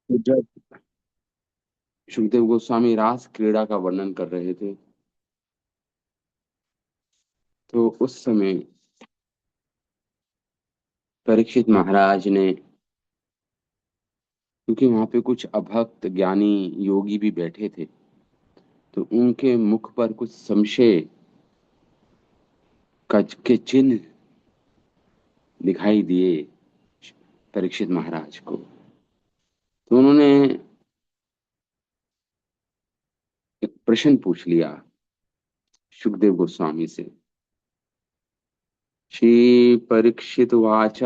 तो जब सुखदेव गोस्वामी रास क्रीड़ा का वर्णन कर रहे थे, तो उस समय परीक्षित महाराज ने, क्योंकि वहां पे कुछ अभक्त ज्ञानी योगी भी बैठे थे, तो उनके मुख पर कुछ संशय के चिन्ह दिखाई दिए परीक्षित महाराज को। तो उन्होंने एक प्रश्न पूछ लिया सुखदेव गोस्वामी से। श्री परीक्षित वाच,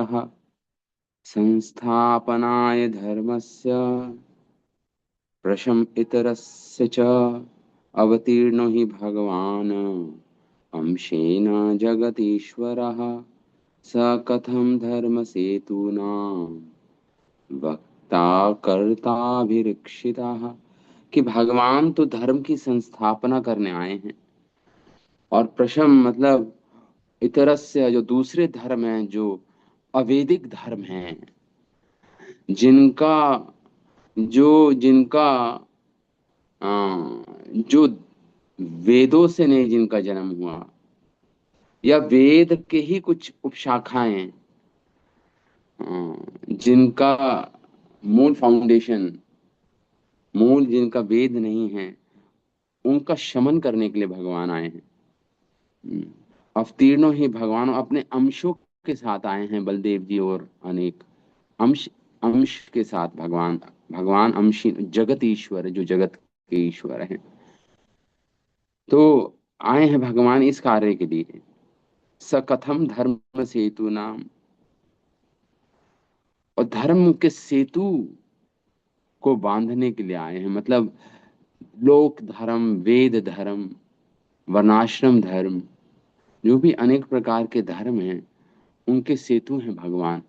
संस्थापनाय धर्मस्य प्रशम इतरस्य च अवतीर्णो हि भगवान् अंशेन जगतीश्वरः स कथं धर्म सेतूनां वक्ता कर्ताभिरक्षिता। कि भगवान तो धर्म की संस्थापना करने आए हैं, और प्रशम मतलब इतरस्य, जो दूसरे धर्म हैं, जो अवैदिक धर्म हैं, जिनका जिनका अ, जो वेदों से नहीं जिनका जन्म हुआ, या वेद के ही कुछ उपशाखाएं, जिनका मूल फाउंडेशन, मूल जिनका वेद नहीं है, उनका शमन करने के लिए भगवान आए हैं। हम्म, अवतीर्णों ही भगवान अपने अंशों के साथ आए हैं, बलदेव जी और अनेक अंश, अंश के साथ भगवान। भगवान अंशी जगत ईश्वर है, जो जगत के ईश्वर हैं। तो आए हैं भगवान इस कार्य के लिए। सकथम धर्म सेतु नाम, और धर्म के सेतु को बांधने के लिए आए हैं। मतलब लोक धर्म, वेद धर्म, वर्णाश्रम धर्म, जो भी अनेक प्रकार के धर्म हैं, उनके सेतु हैं भगवान।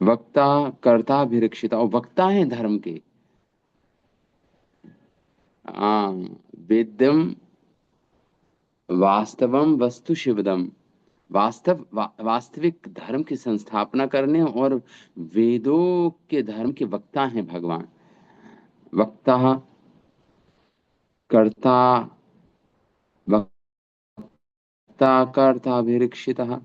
वक्ता कर्ता अभिरक्षिता, और वक्ता है धर्म के। आ, वेद्यम वास्तवम वस्तु शिवदम, वास्तविक धर्म की संस्थापना करने, और वेदों के धर्म के वक्ता हैं भगवान। वक्ता कर्ता, वक्ता कर्ता अभिरक्षिता,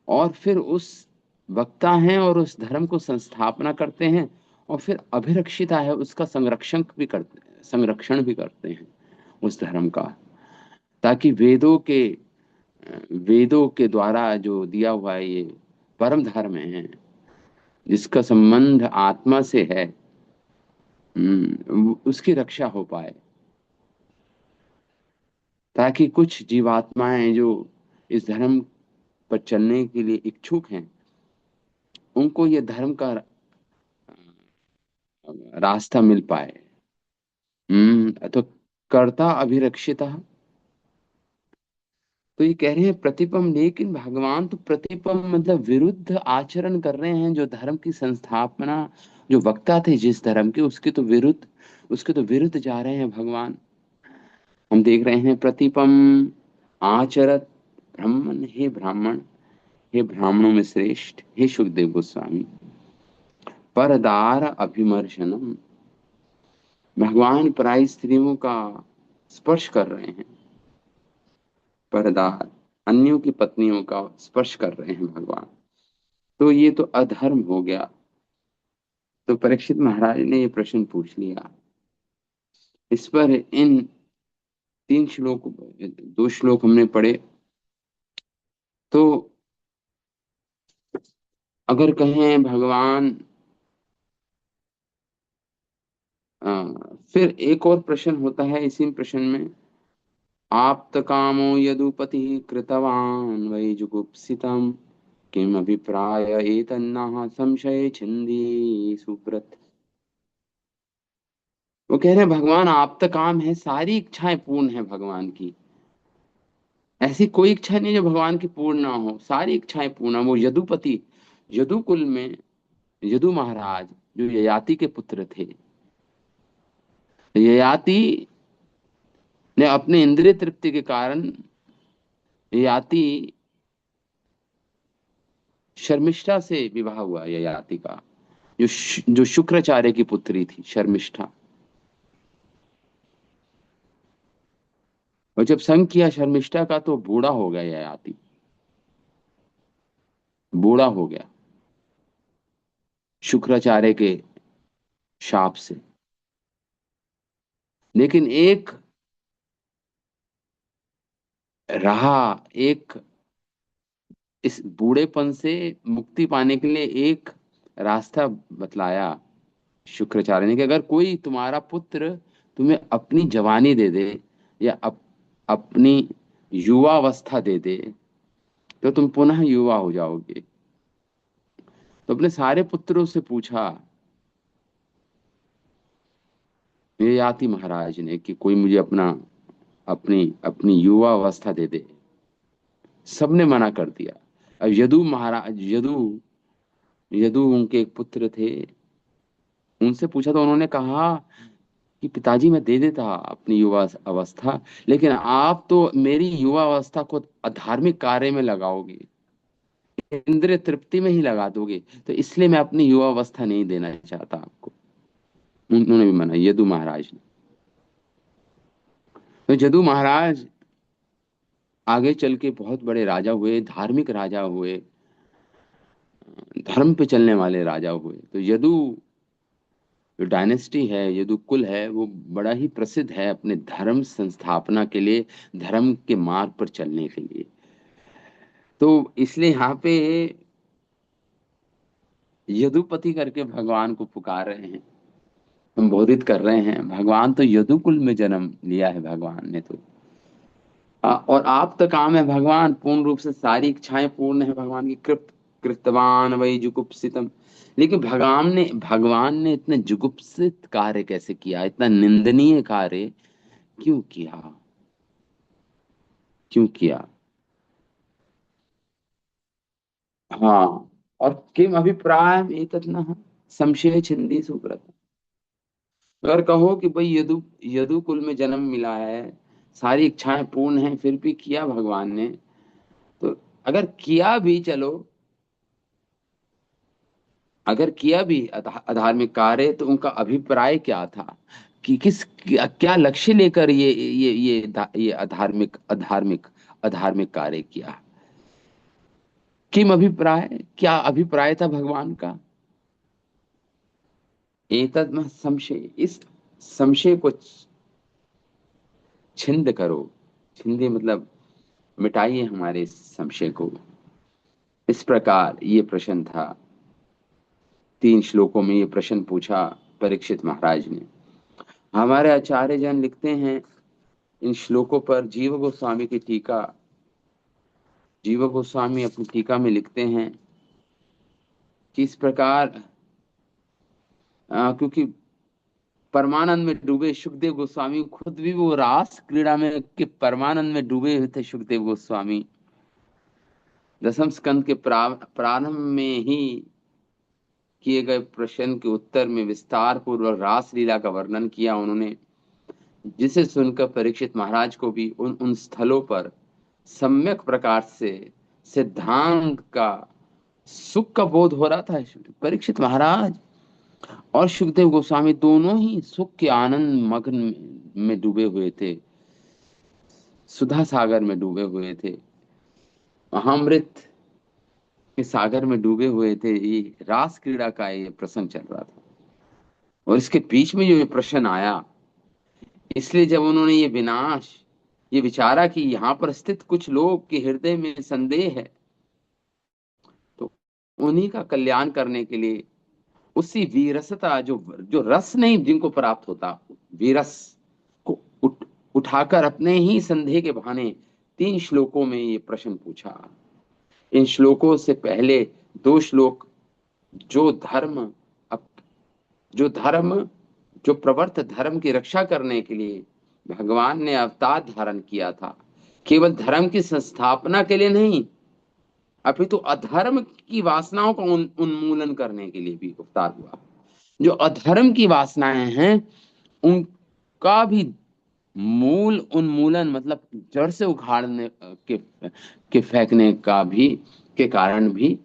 और फिर उस वक्ता हैं और उस धर्म को संस्थापना करते हैं, और फिर अभिरक्षिता है, उसका संरक्षण भी करते हैं उस धर्म का। ताकि वेदों के द्वारा जो दिया हुआ है, ये परम धर्म है, जिसका संबंध आत्मा से है, उसकी रक्षा हो पाए। ताकि कुछ जीवात्माएं जो इस धर्म पर चलने के लिए इच्छुक हैं, उनको ये धर्म का रास्ता मिल पाए। तो कर्ता अभिरक्षिता, तो ये कह रहे हैं प्रतिपम, लेकिन भगवान तो प्रतिपम मतलब विरुद्ध आचरण कर रहे हैं। जो धर्म की संस्थापना, जो वक्ता थे जिस धर्म के, उसके तो विरुद्ध जा रहे हैं भगवान। हम देख रहे हैं प्रतिपम आचरत ब्राह्मण, हे ब्राह्मण, हे ब्राह्मणों में श्रेष्ठ, हे सुखदेव गोस्वामी, परदार अभिमर्शनम, भगवान पराई स्त्रियों का स्पर्श कर रहे हैं। परदार, अन्यों की पत्नियों का स्पर्श कर रहे हैं भगवान। तो ये तो अधर्म हो गया। तो परीक्षित महाराज ने ये प्रश्न पूछ लिया। इस पर इन तीन श्लोक, दो श्लोक हमने पढ़े। तो अगर कहें भगवान, फिर एक और प्रश्न होता है इसी प्रश्न में। आप्त कामो यदुपति कृतवान वै जुगुप्सितम किम अभिप्राय एतन्नः संशय छिंदी सुब्रत। वो कह रहे हैं भगवान आप्त काम है, सारी इच्छाएं पूर्ण है भगवान की। ऐसी कोई इच्छा नहीं जो भगवान की पूर्ण ना हो, सारी इच्छाएं पूर्ण है। वो यदुपति, यदुकुल में यदु महाराज, जो ययाति के पुत्र थे, ययाति ने अपने इंद्रिय तृप्ति के कारण, ययाति शर्मिष्ठा से विवाह हुआ ययाति का, जो शुक्राचार्य की पुत्री थी शर्मिष्ठा। और जब संग किया शर्मिष्ठा का तो बूढ़ा हो गया ययाति, बूढ़ा हो गया शुक्राचार्य के शाप से। लेकिन एक रहा, एक इस बूढ़ेपन से मुक्ति पाने के लिए एक रास्ता बतलाया शुक्राचार्य ने कि अगर कोई तुम्हारा पुत्र तुम्हें अपनी जवानी दे दे या अपनी युवावस्था दे दे तो तुम पुनः युवा हो जाओगे। तो अपने सारे पुत्रों से पूछा ययाति महाराज ने कि कोई मुझे अपना अपनी अपनी युवा अवस्था दे दे। सबने मना कर दिया। अब यदु महाराज, यदु उनके एक पुत्र थे, उनसे पूछा तो उन्होंने कहा कि पिताजी मैं दे देता अपनी युवा अवस्था, लेकिन आप तो मेरी युवा अवस्था को अधार्मिक कार्य में लगाओगे, इंद्रिय तृप्ति में ही लगा दोगे, तो इसलिए मैं अपनी युवा अवस्था नहीं देना चाहता आपको। उन्होंने भी मना, यदु महाराज ने। तो यदु महाराज आगे चल के बहुत बड़े राजा हुए, धार्मिक राजा हुए, धर्म पे चलने वाले राजा हुए। तो यदु जो डायनेस्टी है, यदु कुल है, वो बड़ा ही प्रसिद्ध है अपने धर्म संस्थापना के लिए, धर्म के मार्ग पर चलने के लिए। तो इसलिए यहाँ पे यदुपति करके भगवान को पुकार रहे हैं, संबोधित कर रहे हैं। भगवान तो यदुकुल में जन्म लिया है भगवान ने तो। और आप तो काम है भगवान, पूर्ण रूप से सारी इच्छाएं पूर्ण है भगवान की। कृतवान वही जुगुप्सितम। लेकिन भगवान ने इतने जुगुप्सित कार्य कैसे किया, इतना निंदनीय कार्य क्यों किया, क्यों किया? हाँ। और किम अभिप्राय एतत् न संशय छिंदी सुब्रत। अगर कहो कि भाई यदु कुल में जन्म मिला है, सारी इच्छाएं पूर्ण हैं, फिर भी किया भगवान ने, तो अगर किया भी, चलो अगर किया भी अधार्मिक कार्य, तो उनका अभिप्राय क्या था, कि क्या लक्ष्य लेकर ये अधार्मिक कार्य किया? किम अभिप्राय, क्या अभिप्राय था भगवान का? एतद में संशय, इस संशय को छिंद करो। छिंदे मतलब मिटाइए हमारे इस संशय को। इस प्रकार ये प्रश्न था। 3 श्लोकों में ये प्रश्न पूछा परीक्षित महाराज ने। हमारे आचार्य जन लिखते हैं इन श्लोकों पर, जीव गोस्वामी अपनी टीका में लिखते हैं कि इस प्रकार, क्योंकि परमानंद में डूबे सुखदेव गोस्वामी खुद भी वो रास क्रीड़ा में के परमानंद में डूबे हुए थे। सुखदेव गोस्वामी 10th स्कंद के प्रारंभ में ही किए गए प्रश्न के उत्तर में विस्तार पूर्वक रास लीला का वर्णन किया उन्होंने, जिसे सुनकर परीक्षित महाराज को भी उन उन स्थलों पर सम्यक प्रकार से सिद्धांत का सुख का बोध हो रहा था। परीक्षित महाराज और सुखदेव गोस्वामी दोनों ही सुख के आनंद मग्न में डूबे हुए थे, सुधा सागर में डूबे हुए थे, महामृत के सागर में डूबे हुए थे। ये रास क्रीड़ा का ये प्रसंग चल रहा था, और इसके बीच में जो ये प्रश्न आया, इसलिए जब उन्होंने ये विचारा कि यहाँ पर स्थित कुछ लोग के हृदय में संदेह है, तो उन्हीं का कल्याण करने के लिए उसी वीरसता, जो जो रस नहीं जिनको प्राप्त होता, वीरस को उठाकर अपने ही संदेह के बहाने 3 श्लोकों में ये प्रश्न पूछा। इन श्लोकों से पहले 2 श्लोक, जो धर्म अप- जो धर्म जो प्रवर्त धर्म की रक्षा करने के लिए भगवान ने अवतार धारण किया था, केवल धर्म की संस्थापना के लिए नहीं, अपितु अधर्म की वासनाओं का उन्मूलन करने के लिए भी अवतार हुआ। जो अधर्म की वासनाएं हैं, उनका भी मूल उन्मूलन, मतलब जड़ से उखाड़ने के फेंकने का भी, के कारण भी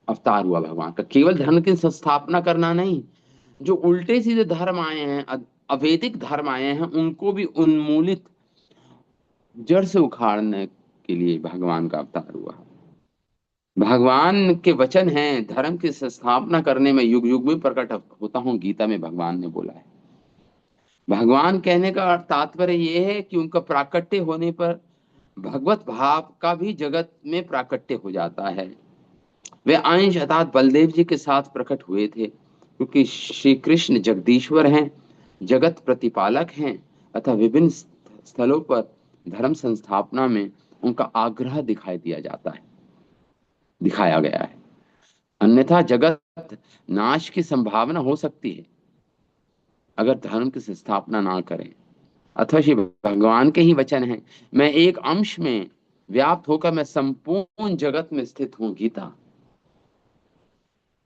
अवतार हुआ भगवान का, केवल धर्म की संस्थापना करना नहीं, जो उल्टे सीधे धर्म आए हैं, अवैदिक धर्म आए हैं, उनको भी उन्मूलित, जड़ से उखाड़ने के लिए भगवान का अवतार हुआ। भगवान के वचन हैं धर्म की स्थापना करने में युग युग में प्रकट होता हूँ, गीता में भगवान ने बोला है। भगवान कहने का तात्पर्य यह है कि उनका प्राकट्य होने पर भगवत भाव का भी जगत में प्राकट्य हो जाता है। वे अंश अर्थात बलदेव जी के साथ प्रकट हुए थे, क्योंकि श्री कृष्ण जगदीश्वर हैं, जगत प्रतिपालक हैं, अतः विभिन्न स्थलों पर धर्म संस्थापना में उनका आग्रह दिखाई दिया जाता है, दिखाया गया है। अन्यथा जगत नाश की संभावना हो सकती है अगर धर्म की स्थापना ना करें। अथवा श्री भगवान के ही वचन हैं, मैं एक अंश में व्याप्त होकर मैं संपूर्ण जगत में स्थित हूं, गीता।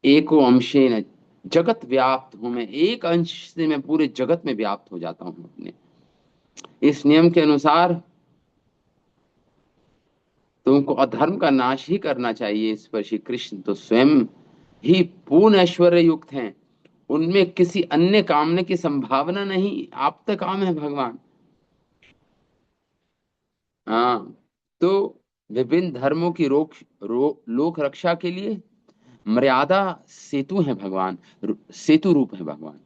एको अंशेन जगत व्याप्त हूं, मैं एक अंश से मैं पूरे जगत में व्याप्त हो जाता हूं अपने। इस नियम के अनुसार तुमको अधर्म का नाश ही करना चाहिए। इस पर श्री कृष्ण तो स्वयं ही पूर्ण ऐश्वर्य युक्त हैं, उनमें किसी अन्य कामने की संभावना नहीं, आप तक काम है भगवान। हाँ, तो विभिन्न धर्मों की लोक रक्षा के लिए मर्यादा सेतु है भगवान, सेतु रूप है भगवान।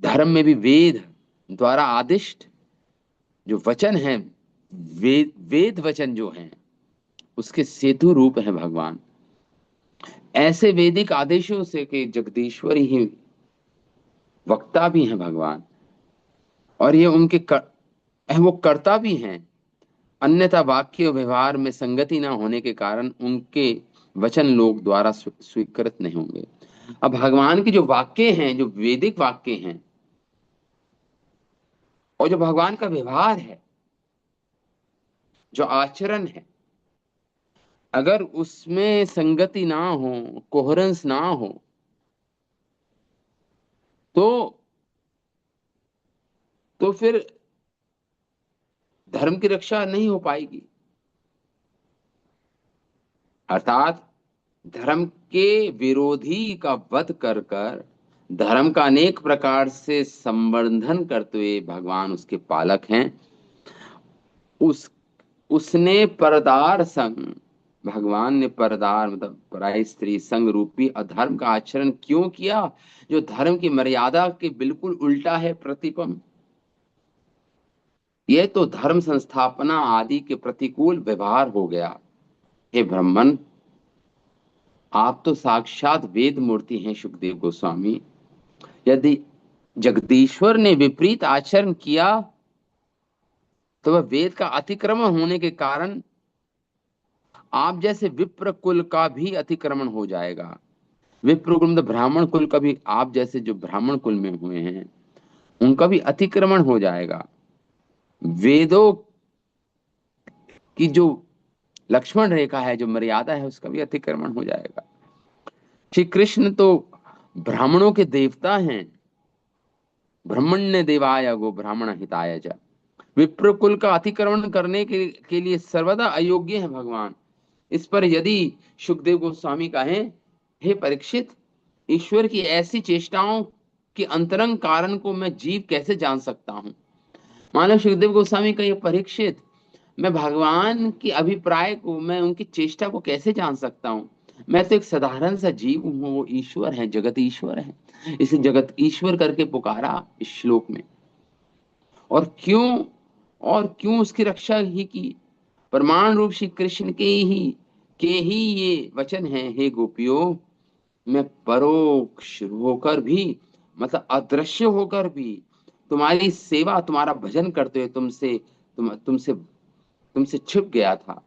धर्म में भी वेद द्वारा आदिष्ट जो वचन है, वेद वचन जो हैं, उसके सेतु रूप है भगवान। ऐसे वैदिक आदेशों से कि जगदीश्वर ही वक्ता भी हैं भगवान, और ये वो कर्ता भी हैं। अन्यथा वाक्य व्यवहार में संगति ना होने के कारण उनके वचन लोग द्वारा स्वीकृत नहीं होंगे। अब भगवान के जो वाक्य हैं, जो वैदिक वाक्य हैं, और जो भगवान का व्यवहार है, जो आचरण है, अगर उसमें संगति ना हो, कोहरेंस ना हो, तो फिर धर्म की रक्षा नहीं हो पाएगी। अर्थात धर्म के विरोधी का वध कर कर धर्म का अनेक प्रकार से संवर्धन करते हुए भगवान उसके पालक हैं। उस उसने परदार संग, भगवान ने परदार मतलब पराई स्त्री संग रूपी अधर्म का आचरण क्यों किया, जो धर्म की मर्यादा के बिल्कुल उल्टा है, प्रतिपम। यह तो धर्म संस्थापना आदि के प्रतिकूल व्यवहार हो गया। हे ब्राह्मण, आप तो साक्षात वेद मूर्ति हैं सुखदेव गोस्वामी। यदि जगदीश्वर ने विपरीत आचरण किया तो वह वेद का अतिक्रमण होने के कारण आप जैसे विप्र कुल का भी अतिक्रमण हो जाएगा। विप्र कुल मतलब ब्राह्मण कुल का भी, आप जैसे जो ब्राह्मण कुल में हुए हैं उनका भी अतिक्रमण हो जाएगा। वेदों की जो लक्ष्मण रेखा है, जो मर्यादा है, उसका भी अतिक्रमण हो जाएगा। श्री कृष्ण तो ब्राह्मणों के देवता हैं। ब्रह्मण्य देवाय गो ब्राह्मण हिताय च। विप्र कुल का अतिक्रमण करने के लिए सर्वदा अयोग्य है भगवान। इस पर यदि सुखदेव गोस्वामी कहें, हे परीक्षित, ईश्वर की ऐसी चेष्टाओं के अंतरंग कारण को मैं जीव कैसे जान सकता हूँ। मानो सुखदेव गोस्वामी का ये, परीक्षित, मैं भगवान की अभिप्राय को, मैं उनकी चेष्टा को कैसे जान सकता हूँ। मैं तो एक साधारण सा जीव हूँ, वो ईश्वर है, जगत ईश्वर है। इसे जगत ईश्वर करके पुकारा इस श्लोक में। और क्यों, उसकी रक्षा ही की। प्रमाण रूप श्री कृष्ण के ही ये वचन है, हे गोपियों, मैं परोक्ष होकर भी, मतलब अदृश्य होकर भी तुम्हारी सेवा, तुम्हारा भजन करते हुए तुमसे छिप गया था।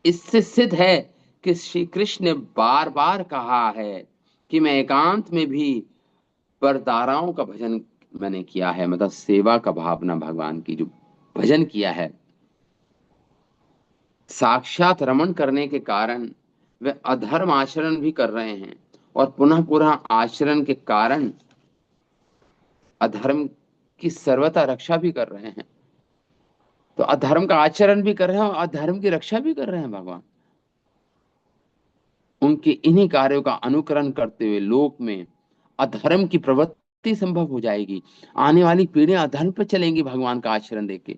इससे सिद्ध है कि श्री कृष्ण ने बार बार कहा है कि मैं एकांत में भी परदाराओं का भजन मैंने किया है, मतलब सेवा का भावना, भगवान की जो भजन किया है। साक्षात रमण करने के कारण वे अधर्म आचरण भी कर रहे हैं, और पुनः पुनः आचरण के कारण अधर्म की सर्वथा रक्षा भी कर रहे हैं। तो अधर्म का आचरण भी कर रहे हैं और अधर्म की रक्षा भी कर रहे हैं भगवान। उनके इन्हीं कार्यों का अनुकरण करते हुए लोक में अधर्म की प्रवृत्ति संभव हो जाएगी। आने वाली पीढ़ियां अधर्म पर चलेंगी भगवान का आचरण देके।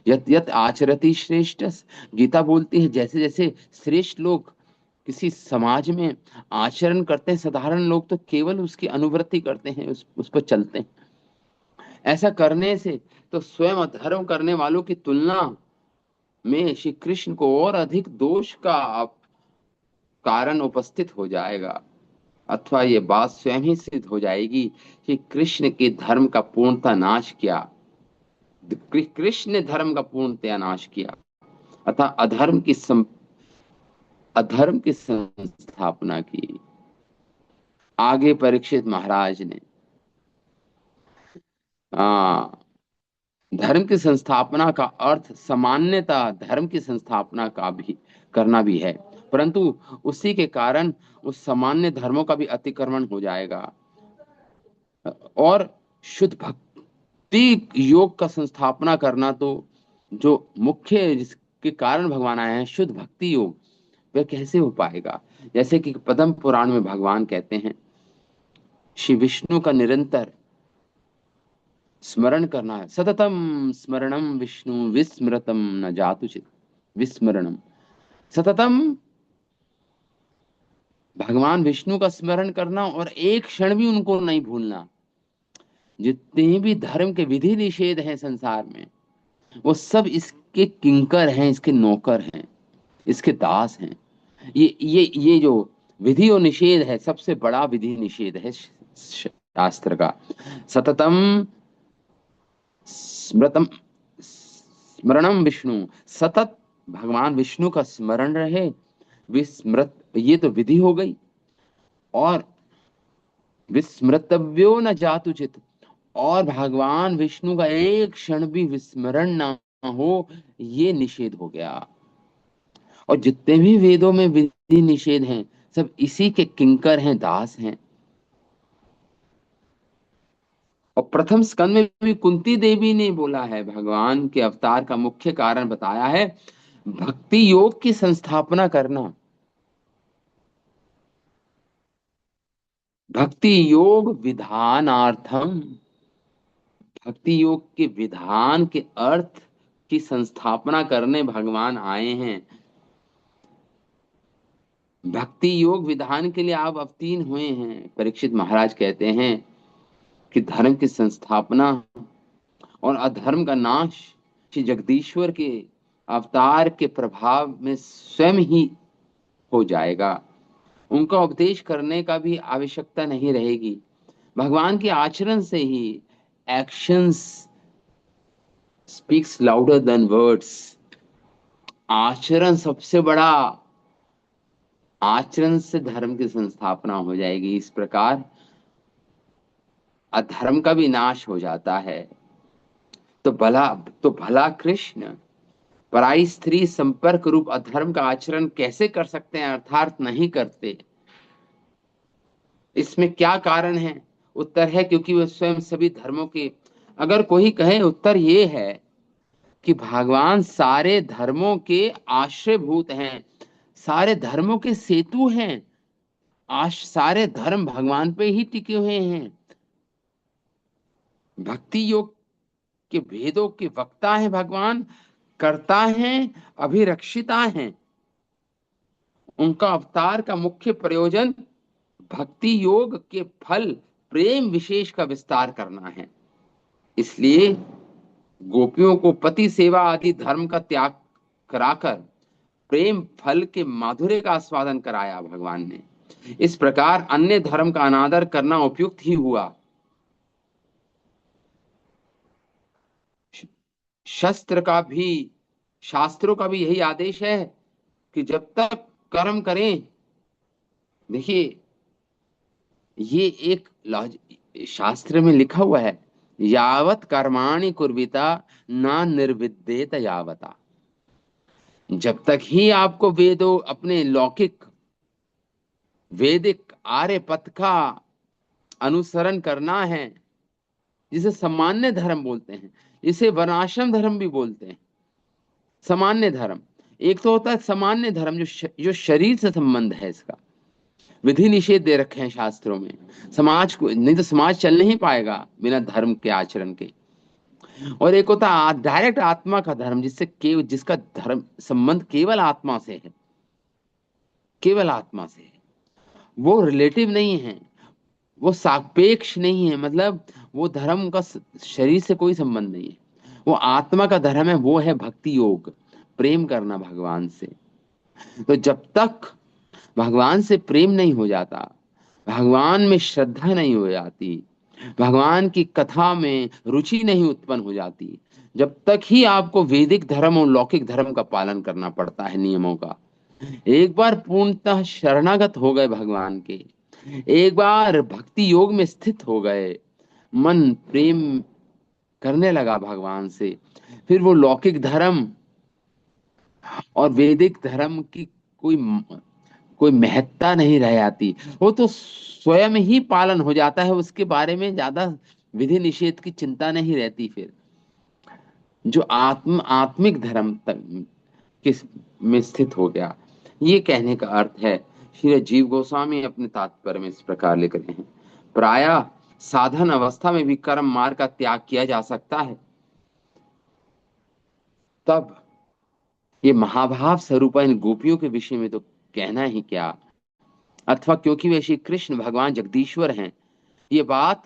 यत यत आचरति श्रेष्ठ, गीता बोलती है जैसे जैसे श्रेष्ठ लोग किसी समाज में आचरण करते हैं, साधारण लोग तो केवल उसकी अनुवृत्ति करते हैं, उस पर चलते हैं। ऐसा करने से तो स्वयं अधर्म करने वालों की तुलना में श्री कृष्ण को और अधिक दोष का कारण उपस्थित हो जाएगा, अथवा ये बात स्वयं ही सिद्ध हो जाएगी कि कृष्ण के धर्म का पूर्णतः नाश किया, कृष्ण ने धर्म का पूर्णतः नाश किया, अतः अधर्म की संस्थापना की। आगे परीक्षित महाराज ने आ, धर्म की संस्थापना का अर्थ सामान्यतः धर्म की संस्थापना का भी करना भी है, परंतु उसी के कारण उस सामान्य धर्मों का भी अतिक्रमण हो जाएगा और शुद्ध भक्ति योग का संस्थापना करना, तो जो मुख्य जिसके कारण भगवान आए हैं शुद्ध भक्ति योग, वह कैसे हो पाएगा। जैसे कि पद्म पुराण में भगवान कहते हैं श्री विष्णु का निरंतर स्मरण करना है। सततम स्मरणम विष्णु विस्मृतम न जातुचित, विस्मरणम सततम भगवान विष्णु का स्मरण करना और एक क्षण भी उनको नहीं भूलना। जितने भी धर्म के विधि निषेध हैं संसार में, वो सब इसके किंकर हैं, इसके नौकर हैं, इसके दास हैं। ये जो विधि और निषेध है, सबसे बड़ा विधि निषेध है शास्त्र का। सततम स्मृतम स्मरणम विष्णु, सतत भगवान विष्णु का स्मरण रहे। विस्मृत, ये तो विधि हो गई। और विस्मृतव्यो न जातुचित, और भगवान विष्णु का एक क्षण भी विस्मरण ना हो, ये निषेध हो गया। और जितने भी वेदों में विधि निषेध हैं, सब इसी के किंकर हैं, दास हैं। और प्रथम स्कंद में भी कुंती देवी ने बोला है, भगवान के अवतार का मुख्य कारण बताया है भक्ति योग की संस्थापना करना। भक्ति योग विधानार्थम, भक्ति योग के विधान के अर्थ की संस्थापना करने भगवान आए हैं। भक्ति योग विधान के लिए आप अवतीर्ण हुए हैं। परीक्षित महाराज कहते हैं कि धर्म की संस्थापना और अधर्म का नाश श्री जगदीश्वर के अवतार के प्रभाव में स्वयं ही हो जाएगा। उनका उपदेश करने का भी आवश्यकता नहीं रहेगी। भगवान के आचरण से ही, actions speaks louder than words, आचरण सबसे बड़ा, आचरण से धर्म की संस्थापना हो जाएगी। इस प्रकार अधर्म का भी नाश हो जाता है। तो भला कृष्ण पराई स्त्री संपर्क रूप अधर्म का आचरण कैसे कर सकते हैं, अर्थात नहीं करते। इसमें क्या कारण है? उत्तर है क्योंकि वे स्वयं सभी धर्मों के, अगर कोई कहे उत्तर ये है कि भगवान सारे धर्मों के आश्रयभूत हैं, सारे धर्मों के सेतु हैं, सारे धर्म भगवान पे ही टिके हुए हैं, भक्ति योग के भेदों के वक्ता हैं भगवान, करता हैं, अभिरक्षिता हैं। उनका अवतार का मुख्य प्रयोजन भक्ति योग के फल प्रेम विशेष का विस्तार करना है। इसलिए गोपियों को पति सेवा आदि धर्म का त्याग कराकर प्रेम फल के माधुर्य का आस्वादन कराया भगवान ने। इस प्रकार अन्य धर्म का अनादर करना उपयुक्त ही हुआ। शस्त्र का भी, शास्त्रों का भी यही आदेश है कि जब तक कर्म करें, देखिए ये एक शास्त्र में लिखा हुआ है, यावत कर्माणि कुर्विता ना निर्विद्येत यावता। जब तक ही आपको वेदों, अपने लौकिक वैदिक आर्य पथ का अनुसरण करना है, जिसे सामान्य धर्म बोलते हैं, इसे वर्णाश्रम धर्म भी बोलते हैं। सामान्य धर्म एक तो होता है सामान्य धर्म जो शरीर से संबंध है इसका, विधि निषेध दे रखे हैं शास्त्रों में। समाज को नहीं तो समाज चल नहीं पाएगा बिना धर्म के आचरण के। और एक होता है डायरेक्ट आत्मा का धर्म, जिससे केवल जिसका धर्म संबंध केवल आत्मा से है, केवल आत्मा से है। वो रिलेटिव नहीं है, वो सापेक्ष नहीं है, मतलब वो धर्म का शरीर से कोई संबंध नहीं है। वो आत्मा का धर्म है, वो है भक्ति योग, प्रेम करना भगवान से। तो जब तक भगवान से प्रेम नहीं हो जाता, भगवान में श्रद्धा नहीं हो जाती, भगवान की कथा में रुचि नहीं उत्पन्न हो जाती, जब तक ही आपको वैदिक धर्म और लौकिक धर्म का पालन करना पड़ता है, नियमों का। एक बार पूर्णतः शरणागत हो गए भगवान के, एक बार भक्ति योग में स्थित हो गए, मन प्रेम करने लगा भगवान से, फिर वो लौकिक धर्म और वैदिक धर्म की कोई कोई महत्ता नहीं रह जाती। वो तो स्वयं ही पालन हो जाता है, उसके बारे में ज्यादा विधि निषेध की चिंता नहीं रहती फिर। जो आत्मिक धर्म तक किस में स्थित हो गया, ये कहने का अर्थ है। श्री जीव गोस्वामी अपने तात्पर्य में इस प्रकार लिख रहे हैं, प्रायः साधन अवस्था में भी कर्म मार्ग का त्याग किया जा सकता है, तब ये महाभाव स्वरूप इन गोपियों के विषय में तो कहना ही क्या। अथवा क्योंकि वे श्री कृष्ण भगवान जगदीश्वर हैं, ये बात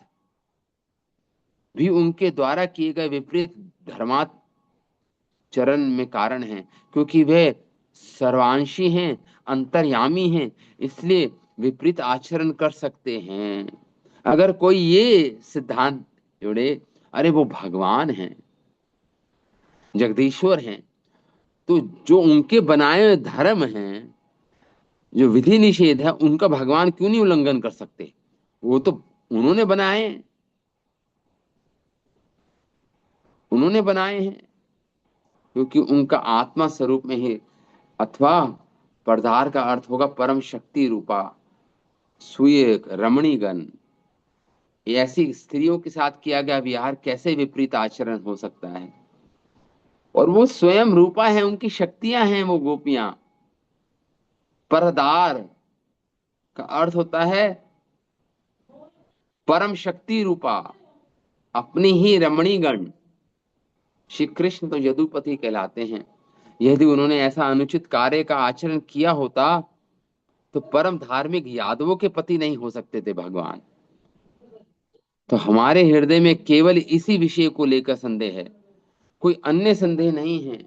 भी उनके द्वारा किए गए विपरीत धर्माचरण में कारण है, क्योंकि वे सर्वांशी हैं, अंतर्यामी हैं, इसलिए विपरीत आचरण कर सकते हैं। अगर कोई ये सिद्धांत जोड़े, अरे वो भगवान हैं, जगदीश्वर हैं, तो जो उनके बनाए हुए धर्म हैं, जो विधि निषेध है, उनका भगवान क्यों नहीं उल्लंघन कर सकते? वो तो उन्होंने बनाए हैं, उन्होंने बनाए हैं, क्योंकि उनका आत्मा स्वरूप में ही। अथवा परदार का अर्थ होगा परम शक्ति रूपा सुय रमणीगण। ये ऐसी स्त्रियों के साथ किया गया विहार कैसे विपरीत आचरण हो सकता है? और वो स्वयं रूपा है, उनकी शक्तियां हैं वो गोपियां। परदार का अर्थ होता है परम शक्ति रूपा, अपनी ही रमणीगण। श्री कृष्ण तो यदुपति कहलाते हैं। यदि उन्होंने ऐसा अनुचित कार्य का आचरण किया होता, तो परम धार्मिक यादवों के पति नहीं हो सकते थे भगवान। तो हमारे हृदय में केवल इसी विषय को लेकर संदेह है, कोई अन्य संदेह नहीं है।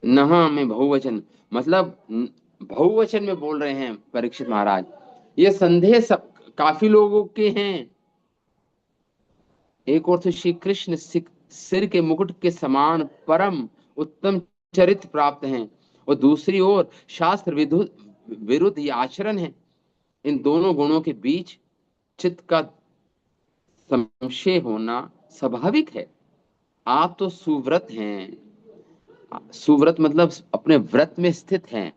नहा में बहुवचन, मतलब बहुवचन में बोल रहे हैं परीक्षित महाराज। ये संदेह सब काफी लोगों के हैं। एक ओर तो श्री कृष्ण सिर के मुकुट के समान परम उत्तम चरित्र प्राप्त हैं, और दूसरी ओर शास्त्र विरुद्ध ये आचरण है। इन दोनों गुणों के बीच चित्त का संशय होना स्वाभाविक है। आप तो सुव्रत हैं, सुव्रत मतलब अपने व्रत में स्थित हैं,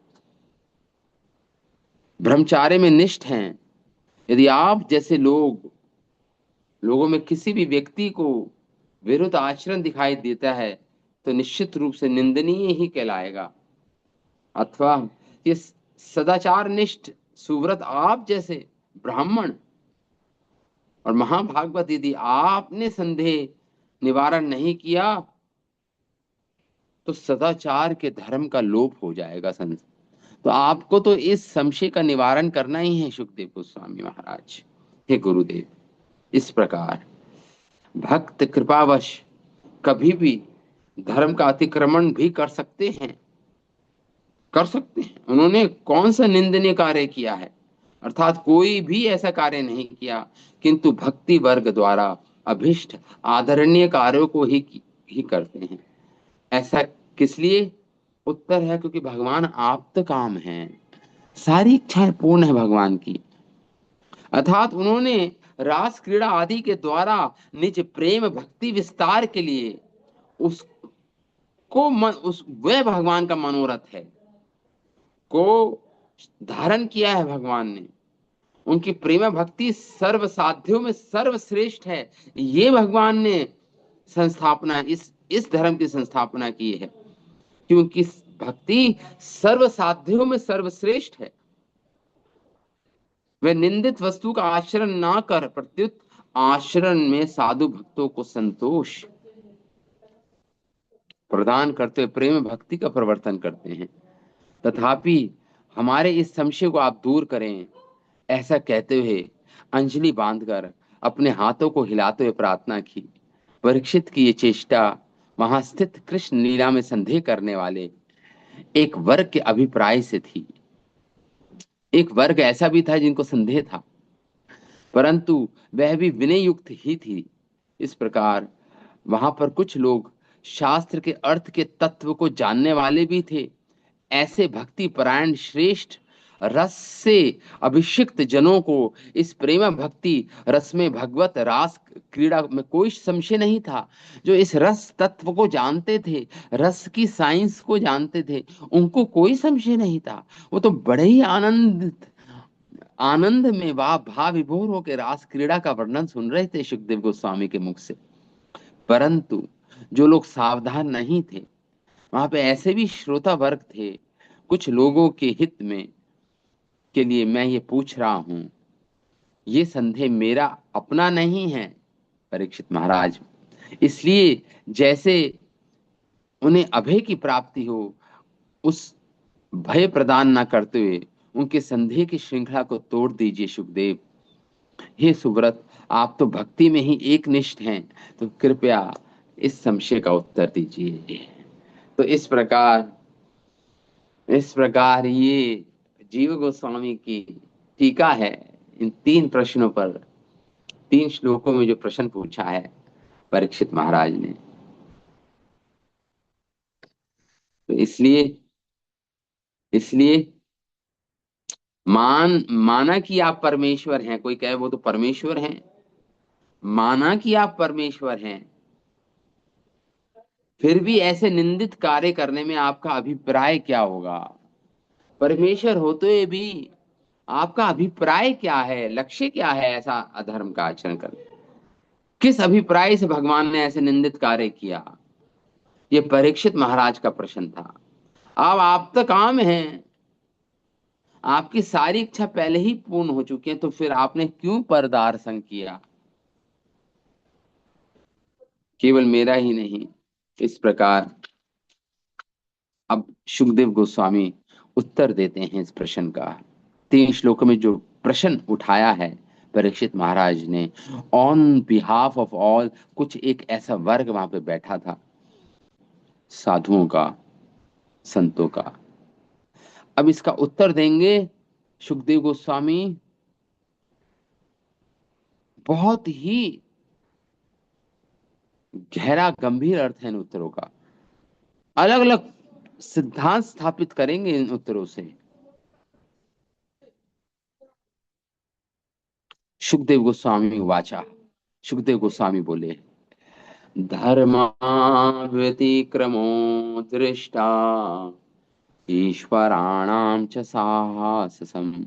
ब्रह्मचार्य में निष्ठ हैं। यदि आप जैसे लोगों में किसी भी व्यक्ति को विरुद्ध आचरण दिखाई देता है, तो निश्चित रूप से निंदनीय ही कहलाएगा। अथवा ये सदाचार निष्ठ सुव्रत आप जैसे ब्राह्मण और महाभागवत, यदि आपने संदेह निवारण नहीं किया, तो सदाचार के धर्म का लोप हो जाएगा संत। तो आपको तो इस संशय का निवारण करना ही है सुखदेव गोस्वामी महाराज। हे गुरुदेव, इस प्रकार भक्त कृपावश कभी भी धर्म का अतिक्रमण भी कर सकते हैं, कर सकते हैं। उन्होंने कौन सा निंदनीय कार्य किया है? अर्थात कोई भी ऐसा कार्य नहीं किया, किंतु भक्ति वर्ग द्वारा अभिष्ट आदरणीय कार्यों को ही करते हैं। ऐसा किस लिए? उत्तर है क्योंकि भगवान आप्त काम है, सारी इच्छाएं पूर्ण है भगवान की। अर्थात उन्होंने रास क्रीड़ा आदि के द्वारा निज प्रेम भक्ति विस्तार के लिए उस वह भगवान का मनोरथ है को धारण किया है भगवान ने। उनकी प्रेम भक्ति सर्व साध्यों में सर्वश्रेष्ठ है, ये भगवान ने संस्थापना, इस धर्म की संस्थापना की है, क्योंकि भक्ति सर्व साध्यों में सर्वश्रेष्ठ है। वे निंदित वस्तु का आचरण ना कर प्रत्युत आचरण में साधु भक्तों को संतोष प्रदान करते हुए प्रेम भक्ति का प्रवर्तन करते हैं। तथापि हमारे इस संशय को आप दूर करें, ऐसा कहते हुए अंजलि बांधकर अपने हाथों को हिलाते हुए प्रार्थना की। परीक्षित की ये चेष्टा वहां स्थित कृष्ण लीला में संदेह करने वाले एक वर्ग के अभिप्राय से थी। एक वर्ग ऐसा भी था जिनको संदेह था, परंतु वह भी विनय युक्त ही थी। इस प्रकार वहां पर कुछ लोग शास्त्र के अर्थ के तत्व को जानने वाले भी थे। ऐसे भक्ति परायण श्रेष्ठ रस से अभिषिक्त जनों को इस प्रेम भक्ति रस में भगवत रास क्रीड़ा में कोई संशय नहीं था। जो इस रस तत्व को जानते थे, रस की साइंस को जानते थे, उनको कोई संशय नहीं था। वो तो बड़े ही आनंद में वाह भाव विभोर होकर रास क्रीड़ा का वर्णन सुन रहे थे सुखदेव गोस्वामी के मुख से। परंतु जो लोग सावधान नहीं थे, वहां पे ऐसे भी श्रोता वर्ग थे। कुछ लोगों के हित में के लिए मैं ये पूछ रहा हूं, ये संदेह मेरा अपना नहीं है परीक्षित महाराज। इसलिए जैसे उन्हें अभय की प्राप्ति हो, उस भय प्रदान न करते हुए उनके संदेह की श्रृंखला को तोड़ दीजिए सुखदेव। हे सुव्रत, आप तो भक्ति में ही एक निष्ठ हैं, तो कृपया इस संशय का उत्तर दीजिए। तो इस प्रकार ये जीव गोस्वामी की टीका है इन तीन प्रश्नों पर। तीन श्लोकों में जो प्रश्न पूछा है परीक्षित महाराज ने, तो इसलिए माना कि आप परमेश्वर हैं, कोई कहे वो तो परमेश्वर हैं, माना कि आप परमेश्वर हैं, फिर भी ऐसे निंदित कार्य करने में आपका अभिप्राय क्या होगा? परमेश्वर होते हुए भी आपका अभिप्राय क्या है, लक्ष्य क्या है ऐसा अधर्म का आचरण करने? किस अभिप्राय से भगवान ने ऐसे निंदित कार्य किया? ये परीक्षित महाराज का प्रश्न था। अब आप तो काम हैं, आपकी सारी इच्छा पहले ही पूर्ण हो चुकी है, तो फिर आपने क्यों परदार्शन किया? केवल मेरा ही नहीं, इस प्रकार अब सुखदेव गोस्वामी उत्तर देते हैं इस प्रश्न का। तीन श्लोकों में जो प्रश्न उठाया है परीक्षित महाराज ने, ऑन बिहाफ ऑफ ऑल, कुछ एक ऐसा वर्ग वहां पे बैठा था साधुओं का, संतों का। अब इसका उत्तर देंगे सुखदेव गोस्वामी बहुत ही गहरा गंभीर अर्थ है इन उत्तरों का। अलग अलग सिद्धांत स्थापित करेंगे इन उत्तरों से। सुखदेव गोस्वामी वाचा, सुखदेव गोस्वामी बोले, धर्माव्यतिक्रमो दृष्टा ईश्वराणां च साहसम्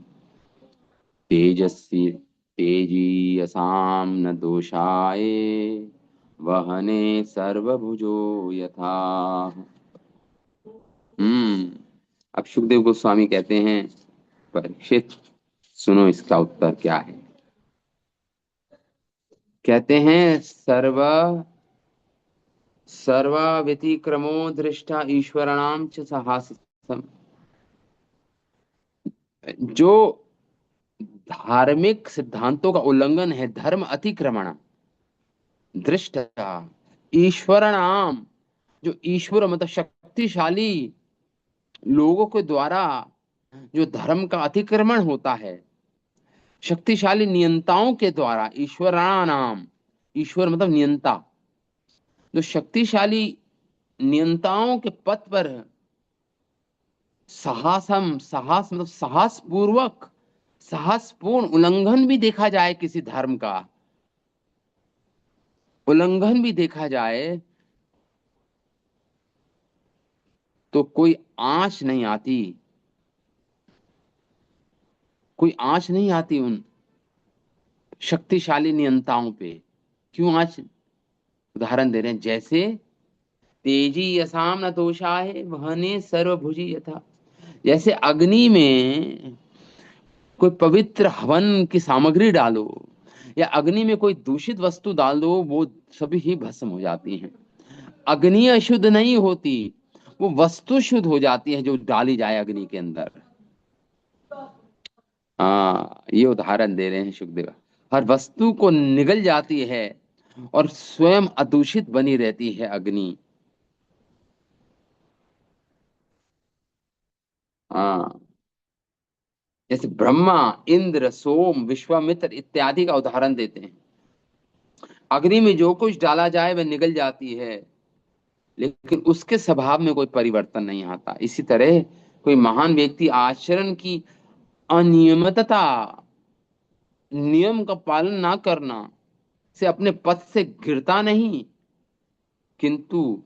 तेजस्वी तेजीयसां न दोषाय वहने सर्वभुजो यथा। अब सुखदेव गोस्वामी कहते हैं, परीक्षित सुनो इसका उत्तर क्या है। कहते हैं, सर्व व्यतिक्रमो दृष्टा ईश्वराणाम च साहसम। जो धार्मिक सिद्धांतों का उल्लंघन है, धर्म अतिक्रमण दृष्टा ईश्वराणाम, जो ईश्वर मतलब शक्तिशाली लोगों के द्वारा जो धर्म का अतिक्रमण होता है, शक्तिशाली नियंताओं के द्वारा, ईश्वराणाम, ईश्वर मतलब नियंता, जो शक्तिशाली नियंताओं के पथ पर साहस मतलब साहस पूर्वक, साहसपूर्ण उल्लंघन भी देखा जाए, किसी धर्म का उल्लंघन भी देखा जाए, तो कोई आंच नहीं आती, कोई आंच नहीं आती उन शक्तिशाली नियंताओं पे। क्यों आंच? उदाहरण दे रहे हैं, जैसे तेजी यसाम न दोषाय वहने सर्वभुजी यथा। जैसे अग्नि में कोई पवित्र हवन की सामग्री डालो या अग्नि में कोई दूषित वस्तु डाल दो, वो सभी ही भस्म हो जाती हैं। अग्नि अशुद्ध नहीं होती, वो वस्तु शुद्ध हो जाती है जो डाली जाए अग्नि के अंदर। हाँ, ये उदाहरण दे रहे हैं सुखदेव। हर वस्तु को निगल जाती है और स्वयं अदूषित बनी रहती है अग्नि। हाँ, जैसे ब्रह्मा, इंद्र, सोम, विश्वामित्र इत्यादि का उदाहरण देते हैं। अग्नि में जो कुछ डाला जाए वह निगल जाती है, लेकिन उसके स्वभाव में कोई परिवर्तन नहीं आता। इसी तरह कोई महान व्यक्ति आचरण की अनियमितता, नियम का पालन ना करना से अपने पद से गिरता नहीं, किंतु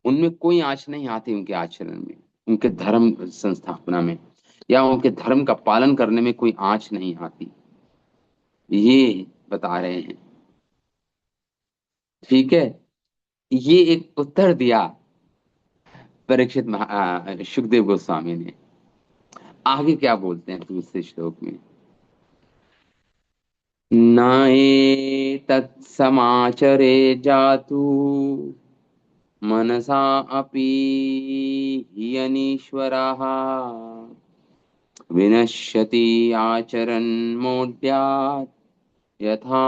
उनमें कोई आंच नहीं आती, उनके आचरण में, उनके धर्म संस्थापना में, या उनके धर्म का पालन करने में कोई आंच नहीं आती। ये बता रहे हैं। ठीक है, ये एक उत्तर दिया सुखदेव गोस्वामी ने। आगे क्या बोलते हैं दूसरे श्लोक में? न एतत्समाचरे जातु मनसा अपि ह्यनीश्वरः विनश्यति आचरन् मोढ्यात् यथा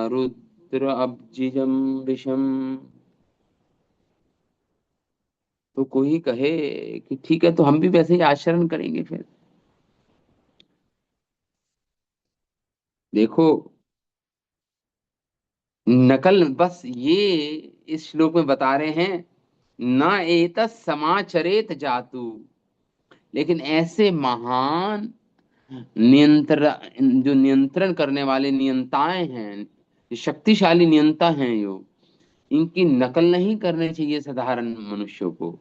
रुद्र अब्जिजम विषम। तो कोई कहे कि ठीक है, तो हम भी वैसे ही आचरण करेंगे फिर। देखो, नकल बस ये इस श्लोक में बता रहे हैं, न एतत् समाचरेत जातु। लेकिन ऐसे महान नियंत्रण, जो नियंत्रण करने वाले नियंताएं हैं, जो शक्तिशाली नियंता हैं, जो इनकी नकल नहीं करनी चाहिए साधारण मनुष्यों को।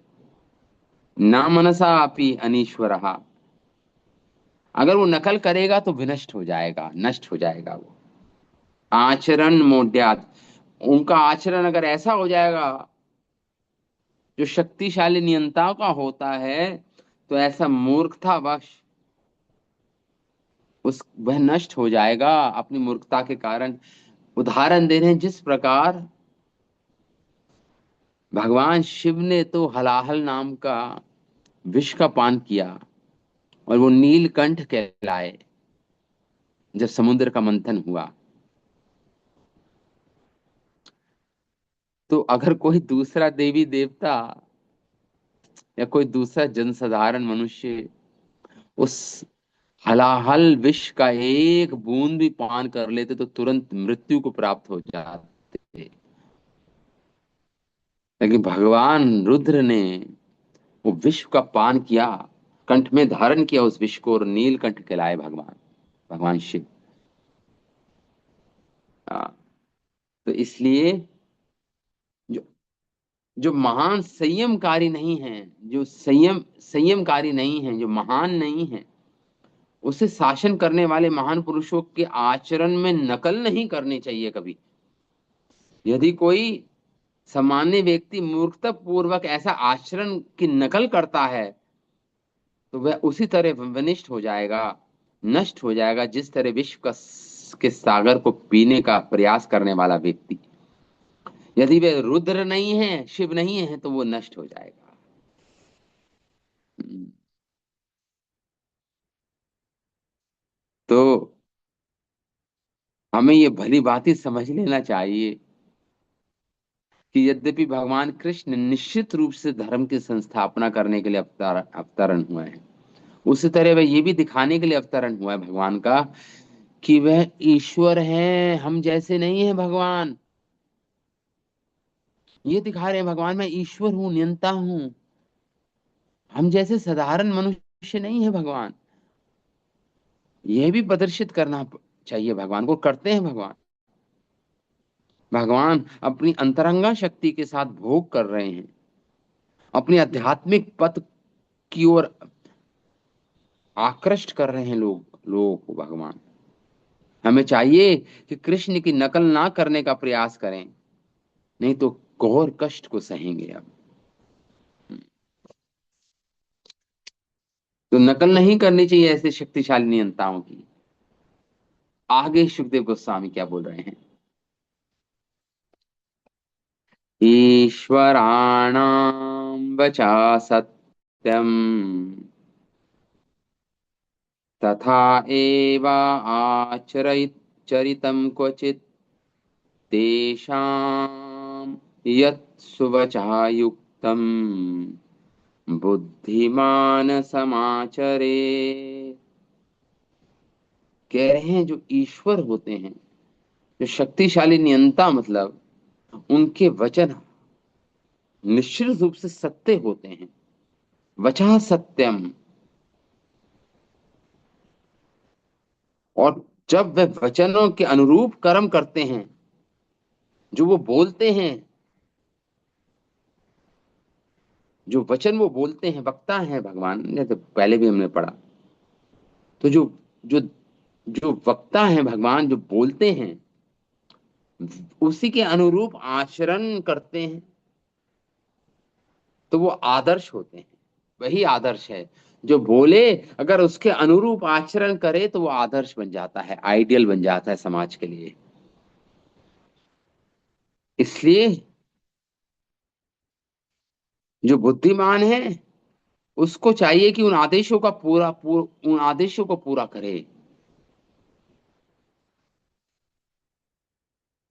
ना मनसा अपि अनीश्वरः। अगर वो नकल करेगा तो विनष्ट हो जाएगा, नष्ट हो जाएगा वो। आचरण मोड्यात, उनका आचरण अगर ऐसा हो जाएगा जो शक्तिशाली नियंताओं का होता है, तो ऐसा मूर्खतावश उस वह नष्ट हो जाएगा अपनी मूर्खता के कारण। उदाहरण दे रहे हैं, जिस प्रकार भगवान शिव ने तो हलाहल नाम का विष का पान किया और वो नीलकंठ कहलाए जब समुद्र का मंथन हुआ। तो अगर कोई दूसरा देवी देवता या कोई दूसरा जनसाधारण मनुष्य उस हलाहल विष का एक बूंद भी पान कर लेते तो तुरंत मृत्यु को प्राप्त हो जाते। लेकिन भगवान रुद्र ने वो विष का पान किया, कंठ में धारण किया उस विष को, और नीलकंठ कहलाए भगवान, भगवान शिव। हाँ, तो इसलिए जो जो महान संयमकारी नहीं है, जो संयमकारी नहीं है, जो महान नहीं है, उसे शासन करने वाले महान पुरुषों के आचरण में नकल नहीं करनी चाहिए कभी। यदि कोई सामान्य व्यक्ति मूर्खता पूर्वक ऐसा आचरण की नकल करता है, तो वह उसी तरह विनिष्ट हो जाएगा, नष्ट हो जाएगा, जिस तरह विश्व का के सागर को पीने का प्रयास करने वाला व्यक्ति। यदि वे रुद्र नहीं है, शिव नहीं है, तो वो नष्ट हो जाएगा। हम्म, तो हमें ये भली भांति समझ लेना चाहिए कि यद्यपि भगवान कृष्ण निश्चित रूप से धर्म की संस्थापना करने के लिए अवतरण हुए हैं, उसी तरह वह ये भी दिखाने के लिए अवतरण हुआ है भगवान का कि वह ईश्वर है, हम जैसे नहीं है भगवान। ये दिखा रहे हैं भगवान, मैं ईश्वर हूँ, नियंता हूँ, हम जैसे साधारण मनुष्य नहीं है भगवान। यह भी प्रदर्शित करना चाहिए भगवान को, करते हैं भगवान। भगवान अपनी अंतरंगा शक्ति के साथ भोग कर रहे हैं, अपनी आध्यात्मिक पथ की ओर आकृष्ट कर रहे हैं लोगों को भगवान। हमें चाहिए कि कृष्ण की नकल ना करने का प्रयास करें, नहीं तो घोर कष्ट को सहेंगे अब। तो नकल नहीं करनी चाहिए ऐसे शक्तिशाली नियंताओं की। आगे सुखदेव गोस्वामी क्या बोल रहे हैं। ईश्वराणां वचा सत्यम तथा एव आचरित चरितं क्वचित् तेषां यत् सुवचः युक्तं बुद्धिमान समाचरे। कह रहे हैं जो ईश्वर होते हैं, जो शक्तिशाली नियंता, मतलब उनके वचन निश्चित रूप से सत्य होते हैं। वचः सत्यम। और जब वे वचनों के अनुरूप कर्म करते हैं, जो वो बोलते हैं, जो वचन वो बोलते हैं, वक्ता है भगवान, जैसे पहले भी हमने पढ़ा। तो जो जो जो वक्ता है भगवान, जो बोलते हैं, उसी के अनुरूप आचरण करते हैं, तो वो आदर्श होते हैं। वही आदर्श है। जो बोले, अगर उसके अनुरूप आचरण करे, तो वो आदर्श बन जाता है, आइडियल बन जाता है समाज के लिए। इसलिए जो बुद्धिमान है, उसको चाहिए कि उन आदेशों को पूरा करे।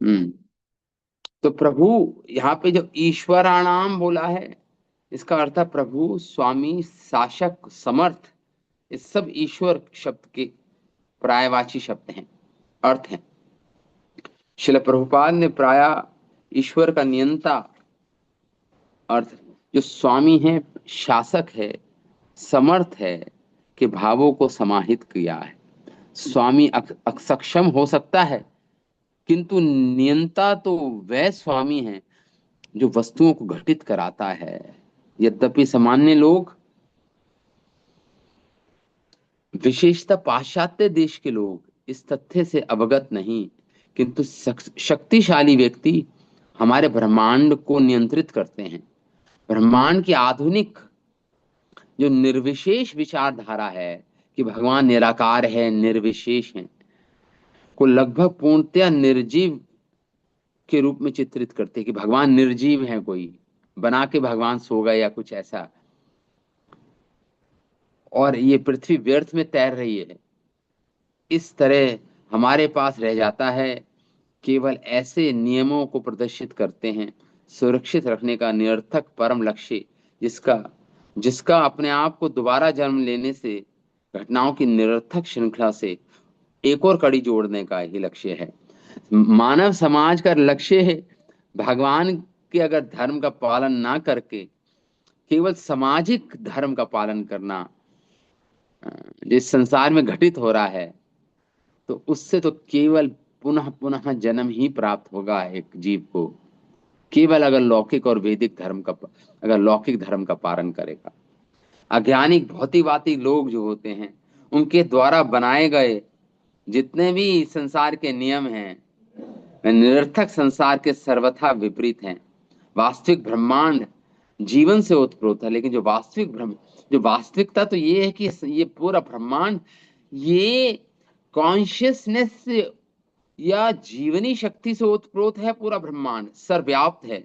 हम्म। तो प्रभु, यहाँ पे जो ईश्वराणाम बोला है, इसका अर्थ है प्रभु, स्वामी, शासक, समर्थ। ये सब ईश्वर शब्द के पर्यायवाची शब्द हैं, अर्थ हैं। शिल प्रभुपाद ने प्राय ईश्वर का नियंता अर्थ, जो स्वामी है, शासक है, समर्थ है, के भावों को समाहित किया है। स्वामी सक्षम हो सकता है, किंतु नियंता तो वह स्वामी है जो वस्तुओं को घटित कराता है। यद्यपि सामान्य लोग, विशेषतः पाश्चात्य देश के लोग, इस तथ्य से अवगत नहीं, किंतु शक्तिशाली व्यक्ति हमारे ब्रह्मांड को नियंत्रित करते हैं। ब्रह्मांड की आधुनिक जो निर्विशेष विचारधारा है कि भगवान निराकार है, निर्विशेष है, को लगभग पूर्णतया निर्जीव के रूप में चित्रित करते हैं, कि भगवान निर्जीव है, कोई बना के भगवान सो गए या कुछ ऐसा, और ये पृथ्वी व्यर्थ में तैर रही है। इस तरह हमारे पास रह जाता है, केवल ऐसे नियमों को प्रदर्शित करते हैं, सुरक्षित रखने का निरर्थक परम लक्ष्य, जिसका जिसका अपने आप को दोबारा जन्म लेने से, घटनाओं की निरर्थक श्रृंखला से एक और कड़ी जोड़ने का ही लक्ष्य है। मानव समाज का लक्ष्य है भगवान के अगर धर्म का पालन ना करके केवल सामाजिक धर्म का पालन करना, जिस संसार में घटित हो रहा है, तो उससे तो केवल पुनः पुनः जन्म ही प्राप्त होगा एक जीव को, केवल अगर लौकिक धर्म का पालन करेगा। अज्ञानिक भौतिकवादी लोग जो होते हैं, उनके द्वारा बनाए गए जितने भी संसार के नियम हैं, वे निरर्थक संसार के सर्वथा विपरीत हैं। वास्तविक ब्रह्मांड जीवन से ओतप्रोत है, लेकिन जो वास्तविकता तो ये है कि ये पूरा ब्रह्मांड, ये कॉन्शियसनेस या जीवनी शक्ति से ओतप्रोत है। पूरा ब्रह्मांड सर्वव्याप्त है,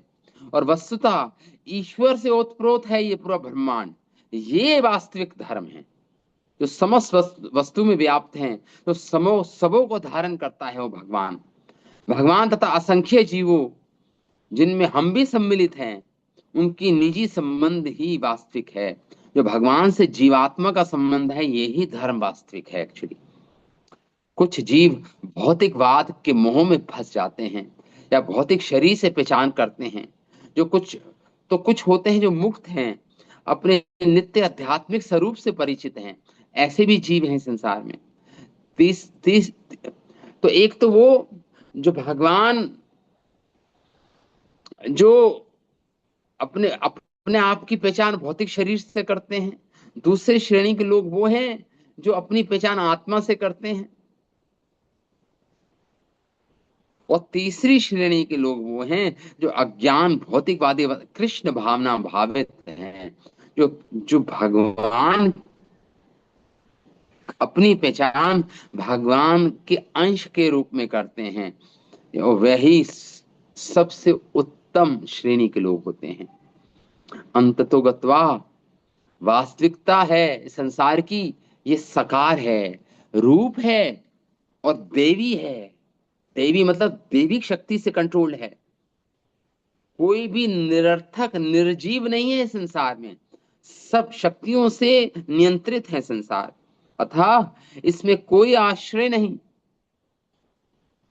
और वस्तुतः ईश्वर से ओतप्रोत है ये पूरा ब्रह्मांड। ये वास्तविक धर्म है, जो समस्त वस्तु में व्याप्त हैं, तो समो सबों को धारण करता है वो भगवान। भगवान तथा असंख्य जीवों, जिनमें हम भी सम्मिलित हैं, उनकी निजी संबंध ही वास्तविक है। जो भगवान से जीवात्मा का संबंध है, यही धर्म वास्तविक है एक्चुअली। कुछ जीव भौतिकवाद के मोह में फंस जाते हैं, या भौतिक शरीर से पहचान करते हैं। जो कुछ तो कुछ होते हैं जो मुक्त हैं, अपने नित्य आध्यात्मिक स्वरूप से परिचित हैं। ऐसे भी जीव हैं संसार में। तीस तीस तो एक तो वो जो भगवान, जो अपने अपने आप की पहचान भौतिक शरीर से करते हैं। दूसरी श्रेणी के लोग वो हैं जो अपनी पहचान आत्मा से करते हैं। और तीसरी श्रेणी के लोग वो हैं जो अज्ञान भौतिकवादी कृष्ण भावना भावित हैं, जो जो भगवान अपनी पहचान भगवान के अंश के रूप में करते हैं, और वही सबसे उत्तम श्रेणी के लोग होते हैं। अंततो गत्वा वास्तविकता है संसार की, ये साकार है, रूप है, और देवी है। देवी मतलब देविक शक्ति से कंट्रोल्ड है। कोई भी निरर्थक निर्जीव नहीं है इस संसार में, सब शक्तियों से नियंत्रित है संसार। अतः इसमें कोई आश्रय नहीं,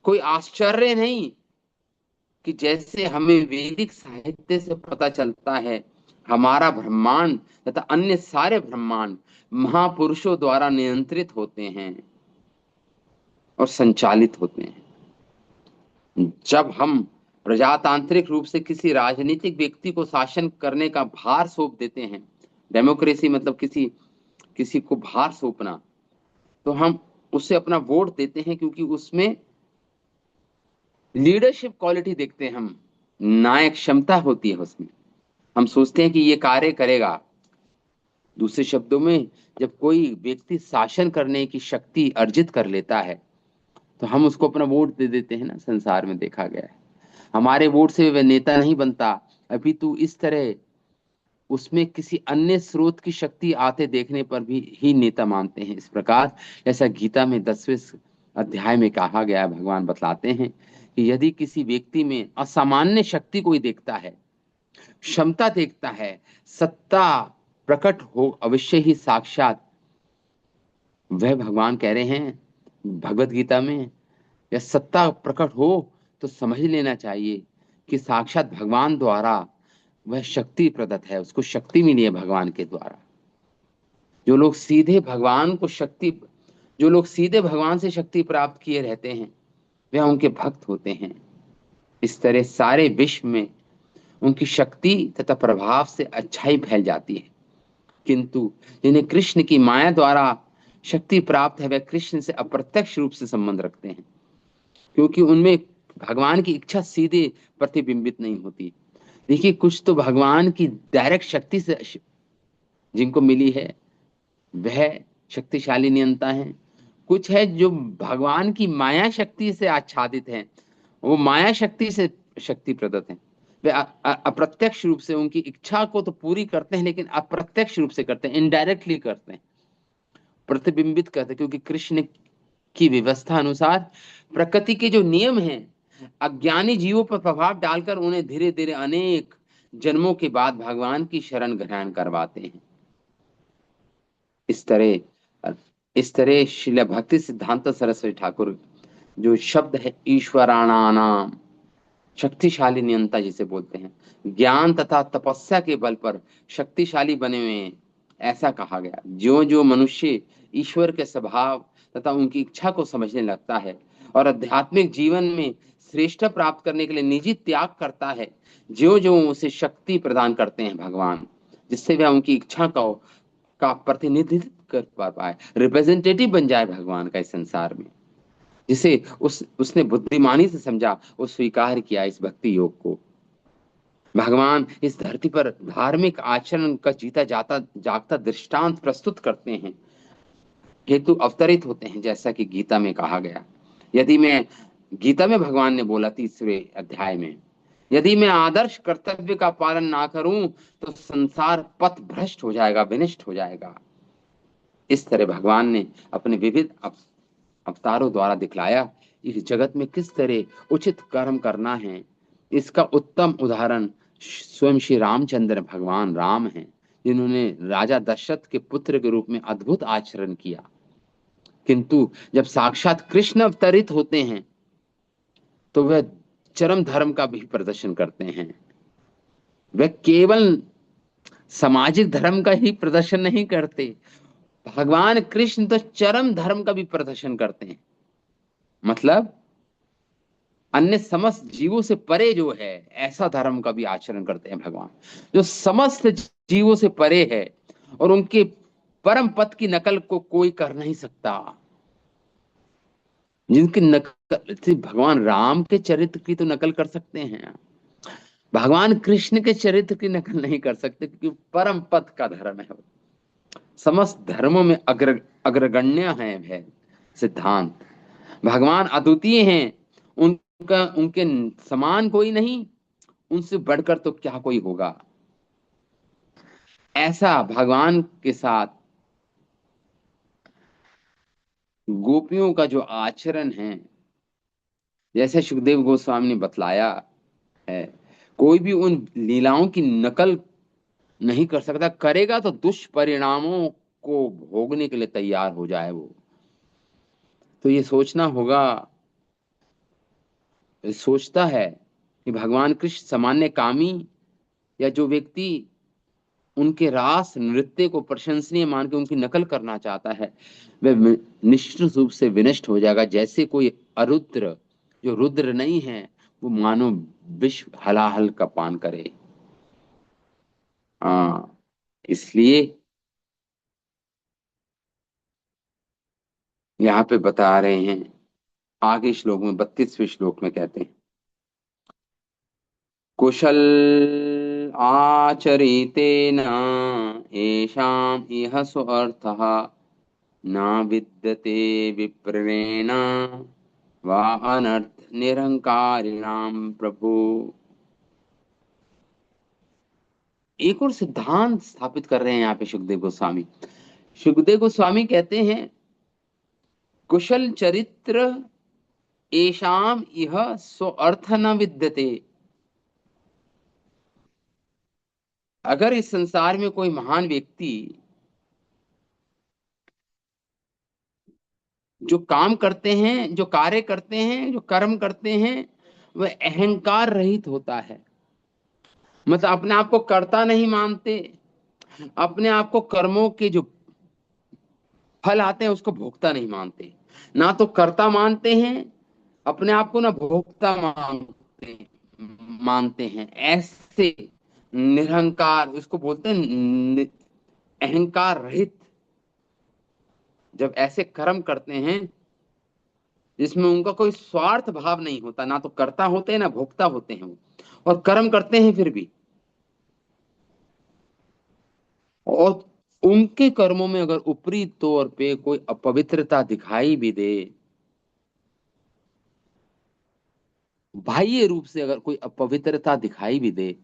कोई आश्चर्य नहीं कि जैसे हमें वैदिक साहित्य से पता चलता है, हमारा ब्रह्मांड तथा अन्य सारे ब्रह्मांड महापुरुषों द्वारा नियंत्रित होते हैं और संचालित होते हैं। जब हम प्रजातांत्रिक रूप से किसी राजनीतिक व्यक्ति को शासन करने का भार सौंप देते हैं, डेमोक्रेसी मतलब किसी किसी को भार सौंपना, तो हम उसे अपना वोट देते हैं, क्योंकि उसमें लीडरशिप क्वालिटी देखते हैं हम, नायक क्षमता होती है उसमें, हम सोचते हैं कि ये कार्य करेगा। दूसरे शब्दों में, जब कोई व्यक्ति शासन करने की शक्ति अर्जित कर लेता है, तो हम उसको अपना वोट दे देते हैं ना। संसार में देखा गया है, हमारे वोट से वह नेता नहीं बनता, अभी तो इस तरह उसमें किसी अन्य स्रोत की शक्ति आते देखने पर भी ही नेता मानते हैं। इस प्रकार जैसा गीता में 10वें अध्याय में कहा गया है, भगवान बतलाते हैं कि यदि किसी व्यक्ति में असामान्य शक्ति कोई देखता है, क्षमता देखता है, सत्ता प्रकट हो अवश्य ही साक्षात, वह भगवान कह रहे हैं भगवत गीता में, या सत्ता प्रकट हो तो समझ लेना चाहिए कि साक्षात भगवान द्वारा वह शक्ति प्रदत्त है, उसको शक्ति मिली है भगवान के द्वारा। जो लोग सीधे भगवान को शक्ति जो लोग सीधे भगवान से शक्ति प्राप्त किए रहते हैं, वे उनके भक्त होते हैं। इस तरह सारे विश्व में उनकी शक्ति तथा प्रभाव से अच्छाई फैल जाती है। किंतु जिन्हें कृष्ण की माया द्वारा शक्ति प्राप्त है, वे कृष्ण से अप्रत्यक्ष रूप से संबंध रखते हैं, क्योंकि उनमें भगवान की इच्छा सीधे प्रतिबिंबित नहीं होती। देखिए, कुछ तो भगवान की डायरेक्ट शक्ति से जिनको मिली है, वह शक्तिशाली नियंता है। कुछ है जो भगवान की माया शक्ति से आच्छादित हैं, वो माया शक्ति से शक्ति प्रदत्त है। वे अप्रत्यक्ष रूप से उनकी इच्छा को तो पूरी करते हैं, लेकिन अप्रत्यक्ष रूप से करते हैं, इनडायरेक्टली करते हैं, प्रतिबिंबित करते हैं। क्योंकि कृष्ण की व्यवस्था अनुसार प्रकृति के जो नियम हैं, अज्ञानी जीवों पर प्रभाव डालकर उन्हें धीरे धीरे अनेक जन्मों के बाद भगवान की शरण ग्रहण करवाते हैं। इस तरह शिला भक्ति सिद्धांत सरस्वती ठाकुर जो शब्द है ईश्वराणानाम, शक्तिशाली नियंता जिसे बोलते हैं, ज्ञान तथा तपस्या के बल पर शक्तिशाली बने हुए हैं, ऐसा कहा गया। जो जो मनुष्य ईश्वर के स्वभाव तथा उनकी इच्छा को समझने लगता है और आध्यात्मिक जीवन में श्रेष्ठ प्राप्त करने के लिए निजी त्याग करता है, जो जो उसे शक्ति प्रदान करते हैं भगवान, जिससे वह उनकी इच्छा का प्रतिनिधित्व कर पाए, रिप्रेजेंटेटिव बन जाए भगवान का इस संसार में, जिसे उसने बुद्धिमानी से समझा और स्वीकार किया इस भक्ति योग को। भगवान इस धरती पर धार्मिक आचरण का जीता जाता जागता दृष्टांत प्रस्तुत करते हैं, हेतु अवतरित होते हैं, जैसा कि गीता में कहा गया। गीता में भगवान ने बोला 30वें अध्याय में, यदि मैं आदर्श कर्तव्य का पालन ना करूं तो संसार पथ भ्रष्ट हो जाएगा, विनष्ट हो जाएगा। इस तरह भगवान ने अपने विविध अवतारों द्वारा दिखलाया इस जगत में किस तरह उचित कर्म करना है। इसका उत्तम उदाहरण स्वयं श्री रामचंद्र भगवान राम हैं, जिन्होंने राजा दशरथ के पुत्र के रूप में अद्भुत आचरण किया। किंतु जब साक्षात कृष्ण अवतरित होते हैं तो वह चरम धर्म का भी प्रदर्शन करते हैं। वह केवल सामाजिक धर्म का ही प्रदर्शन नहीं करते, भगवान कृष्ण तो चरम धर्म का भी प्रदर्शन करते हैं। मतलब अन्य समस्त जीवों से परे जो है, ऐसा धर्म का भी आचरण करते हैं भगवान, जो समस्त जीवों से परे है और उनके परम पद की नकल को कोई कर नहीं सकता। जिनकी नकल भगवान राम के चरित्र की तो नकल कर सकते हैं, भगवान कृष्ण के चरित्र की नकल नहीं कर सकते, क्योंकि परम पद का धर्म है। समस्त धर्मों में अग्रगण्य है वह सिद्धांत। भगवान अद्वितीय हैं, उनका उनके समान कोई नहीं, उनसे बढ़कर तो क्या कोई होगा। ऐसा भगवान के साथ गोपियों का जो आचरण है, जैसे सुखदेव गोस्वामी ने बतलाया है, कोई भी उन लीलाओं की नकल नहीं कर सकता। करेगा तो दुष्परिणामों को भोगने के लिए तैयार हो जाए वो। तो ये सोचना होगा, सोचता है कि भगवान कृष्ण सामान्य कामी, या जो व्यक्ति उनके रास नृत्य को प्रशंसनीय मान के उनकी नकल करना चाहता है, वह निश्चित रूप से विनष्ट हो जाएगा। जैसे कोई अरुद्र, जो रुद्र नहीं है, वो मानो विश्व हलाहल का पान करे। हाँ, इसलिए यहाँ पे बता रहे हैं, आगे श्लोक में 32वें श्लोक में कहते हैं, कुशल आचरितेन येषाम् इह स्वार्थः न विद्यते विप्रेण वा अनर्थ निरंकारिणाम प्रभु। एक और सिद्धांत स्थापित कर रहे हैं यहाँ पे सुखदेव गोस्वामी। सुखदेव गोस्वामी कहते हैं, कुशल चरित्र येषाम इह स्व अर्थ न विद्यते। अगर इस संसार में कोई महान व्यक्ति जो काम करते हैं, जो कार्य करते हैं, जो कर्म करते हैं, वह अहंकार रहित होता है, मतलब अपने आप को कर्ता नहीं मानते, अपने आप को कर्मों के जो फल आते हैं उसको भोक्ता नहीं मानते, ना तो कर्ता मानते हैं अपने आप को, ना भोक्ता मानते हैं। ऐसे निरहंकार, उसको बोलते हैं अहंकार रहित, जब ऐसे कर्म करते हैं जिसमें उनका कोई स्वार्थ भाव नहीं होता, ना तो कर्ता होते हैं ना भोक्ता होते हैं वो, और कर्म करते हैं फिर भी, और उनके कर्मों में अगर ऊपरी तौर पे कोई अपवित्रता दिखाई भी दे, बाह्य रूप से अगर कोई अपवित्रता दिखाई भी दे,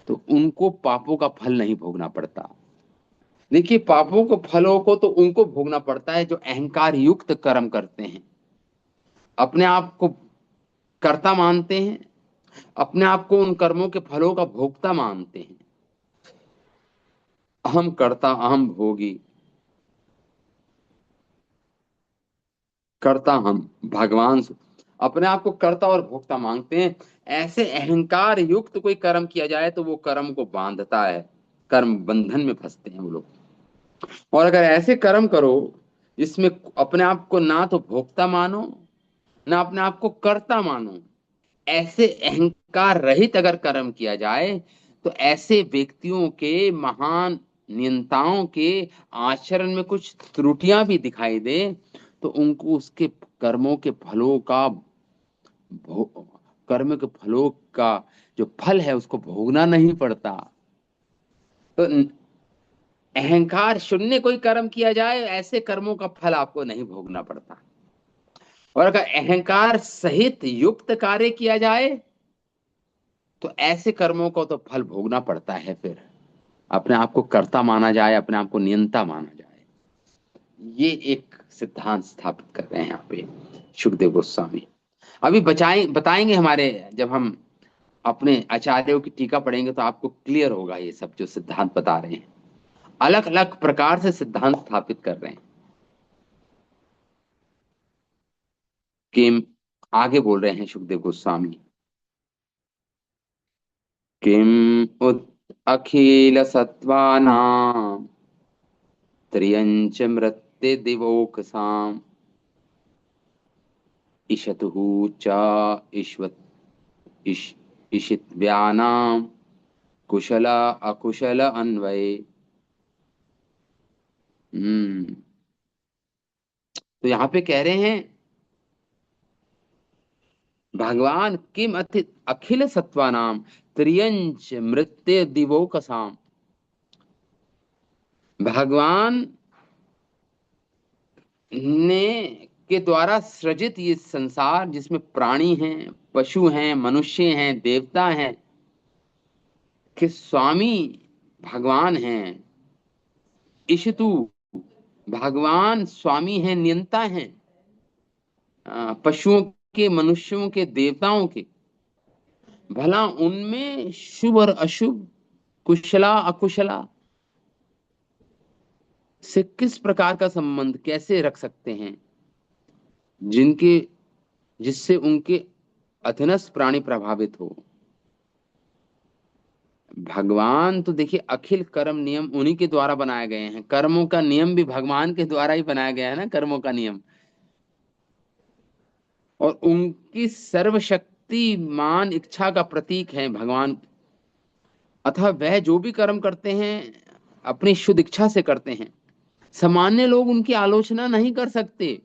तो उनको पापों का फल नहीं भोगना पड़ता। देखिए, पापों को फलों को तो उनको भोगना पड़ता है जो अहंकार युक्त कर्म करते हैं, अपने आप को कर्ता मानते हैं, अपने आप को उन कर्मों के फलों का भोक्ता मानते हैं। अहम कर्ता अहम भोगी, कर्ता हम भगवान अपने आप को कर्ता और भोक्ता मांगते हैं। ऐसे अहंकार युक्त कोई कर्म किया जाए तो वो कर्म को बांधता है, कर्म बंधन में फंसते हैं वो लोग। और अगर ऐसे कर्म करो जिसमें अपने आप को ना तो भोक्ता मानो, ना अपने आप को कर्ता मानो, ऐसे अहंकार रहित अगर कर्म किया जाए, तो ऐसे व्यक्तियों के, महान नियंताओं के आचरण में कुछ त्रुटियां भी दिखाई दे, तो उनको उसके कर्मों के फलों का कर्म के फलों का जो फल है उसको भोगना नहीं पड़ता। तो अहंकार शून्य कोई कर्म किया जाए, ऐसे कर्मों का फल आपको नहीं भोगना पड़ता। और अगर अहंकार सहित युक्त कार्य किया जाए, तो ऐसे कर्मों को तो फल भोगना पड़ता है। फिर अपने आप को कर्ता माना जाए, अपने आप को नियंता माना जाए, ये एक सिद्धांत स्थापित कर रहे हैं यहाँ पे सुखदेव गोस्वामी। अभी बताएंगे हमारे, जब हम अपने आचार्यों की टीका पढ़ेंगे तो आपको क्लियर होगा ये सब जो सिद्धांत बता रहे हैं, अलग अलग प्रकार से सिद्धांत स्थापित कर रहे हैं। किम, आगे बोल रहे हैं सुखदेव गोस्वामी, किम उत अखिल सत्वानां त्रियंच मृत्य दिवोकसाम इशतु च ईश्वत इश इशित्व्यानाम कुशल अकुशल अन्वय। हम्म। तो यहाँ पे कह रहे हैं, भगवान किम अति अखिल सत्वानाम त्रियंच मृत्य दिवोकसाम। भगवान ने के द्वारा सृजित ये संसार जिसमें प्राणी हैं, पशु हैं, मनुष्य हैं, देवता हैं, के स्वामी भगवान हैं। ईशतु, भगवान स्वामी हैं, नियंता हैं, पशुओं के, मनुष्यों के, देवताओं के। भला उनमें शुभ और अशुभ, कुशला अकुशला से किस प्रकार का संबंध कैसे रख सकते हैं, जिनके जिससे उनके अधीनस्थ प्राणी प्रभावित हो। भगवान तो देखिए अखिल कर्म नियम उन्हीं के द्वारा बनाए गए हैं। कर्मों का नियम भी भगवान के द्वारा ही बनाया गया है ना, कर्मों का नियम। और उनकी सर्वशक्तिमान इच्छा का प्रतीक है भगवान। अतः वह जो भी कर्म करते हैं अपनी शुद्ध इच्छा से करते हैं। सामान्य लोग उनकी आलोचना नहीं कर सकते।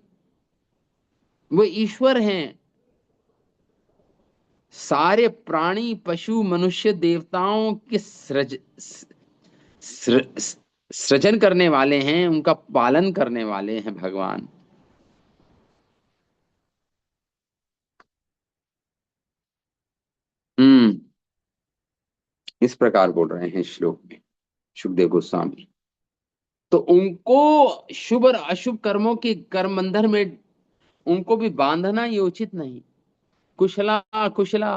वो ईश्वर हैं। सारे प्राणी, पशु, मनुष्य, देवताओं के सृ, सृजन करने वाले हैं, उनका पालन करने वाले हैं भगवान। हम्म। इस प्रकार बोल रहे हैं श्लोक में सुखदेव गोस्वामी। तो उनको शुभ और अशुभ कर्मों के कर्म बंधन में उनको भी बांधना ये उचित नहीं। कुशला कुशला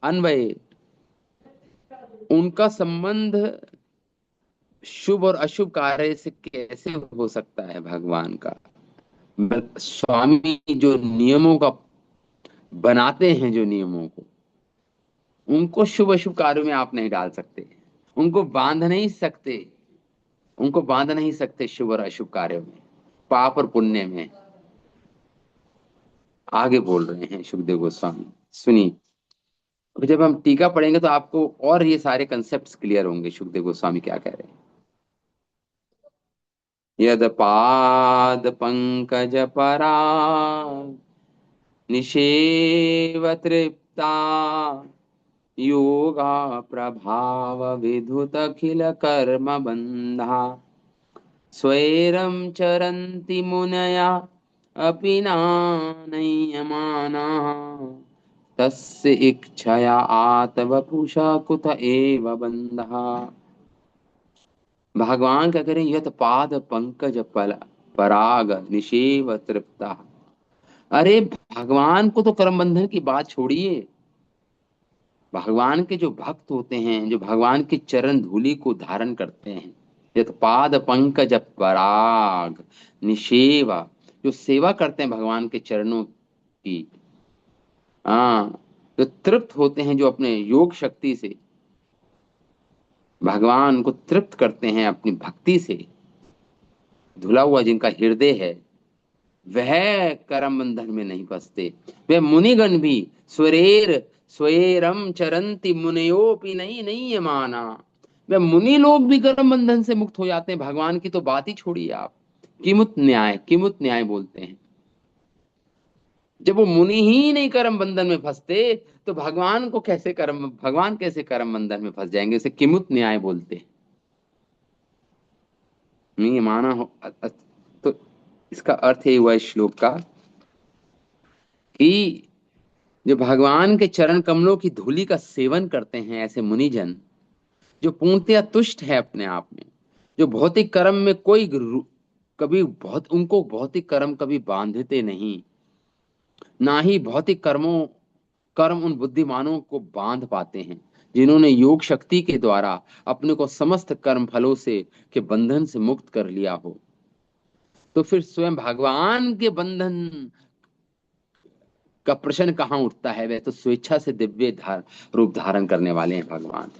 अन्वय, उनका संबंध शुभ और अशुभ कार्य से कैसे हो सकता है भगवान का। स्वामी जो नियमों का बनाते हैं, जो नियमों को, उनको शुभ अशुभ कार्यों में आप नहीं डाल सकते। उनको बांध नहीं सकते। उनको बांध नहीं सकते शुभ और अशुभ कार्यों में, पाप और पुण्य में। आगे बोल रहे हैं सुखदेव गोस्वामी, सुनिए। अब जब हम टीका पढ़ेंगे तो आपको और ये सारे कंसेप्ट क्लियर होंगे सुखदेव गोस्वामी क्या कह रहे हैं। यद पाद पंकज पराग निषेव तृप्ता योगा प्रभाव विधुत अखिल कर्म बंधा स्वैरं चरन्ति मुनया अपि नानयमानाः तस्य इच्छया आतवपुषा कुत एव बंधः। भगवान क्या करें, यत पाद पंकज पल पराग निषेव तृप्ता। अरे भगवान को तो कर्म बंधन की बात छोड़िए। भगवान के जो भक्त होते हैं, जो भगवान की चरण धूलि को धारण करते हैं, यत पाद पंकज पराग निषेवा, जो सेवा करते हैं भगवान के चरणों की, हाँ, जो तृप्त होते हैं, जो अपने योग शक्ति से भगवान को तृप्त करते हैं अपनी भक्ति से, धुला हुआ जिनका हृदय है, वह कर्म बंधन में नहीं फंसते। वे मुनिगण भी स्वरेर स्वैरम चरंती मुनयोपि नहीं नहीं माना। वे मुनि लोग भी कर्म बंधन से मुक्त हो जाते हैं। भगवान की तो बात ही छोड़िए आप। किमुत न्याय बोलते हैं। जब वो मुनि ही नहीं कर्म बंधन में फंसते, तो भगवान कैसे कर्म बंधन में फंस जाएंगे। उसे किमुत न्याय बोलते हैं। नहीं माना हो तो इसका अर्थ ये हुआ इस श्लोक का कि जो भगवान के चरण कमलों की धूलि का सेवन करते हैं ऐसे मुनिजन, जो पूर्णतया तुष्ट है अपने आप में, जो भौतिक कर्म में कभी बहुत उनको भौतिक कर्म कभी बांधते नहीं, ना ही भौतिक कर्म उन बुद्धिमानों को बांध पाते हैं, जिन्होंने योग शक्ति के द्वारा अपने को समस्त कर्म फलों से के बंधन से मुक्त कर लिया हो। तो फिर स्वयं भगवान के बंधन का प्रश्न कहाँ उठता है। वे तो स्वेच्छा से रूप धारण करने वाले हैं भगवान।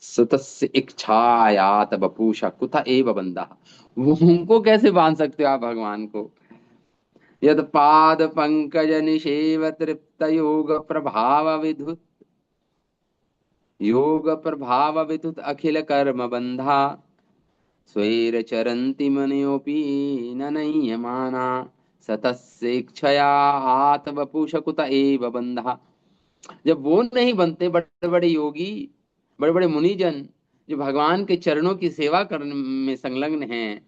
सुतस्य इच्छायात बपूषा कुथा एव बंधा। वो उनको कैसे बांध सकते हो आप भगवान को। यद पाद पंकज निषेव तृप्त योग प्रभाव विधुत अखिल कर्म बंधा स्वैर चरन्ति मनयोपि न नह्यमाना सतस्य इच्छया आत्मपुष कुत एव बंधा। जब वो नहीं बनते, बड़े बड़े योगी, बड़े बड़े मुनिजन, जो भगवान के चरणों की सेवा करने में संलग्न हैं,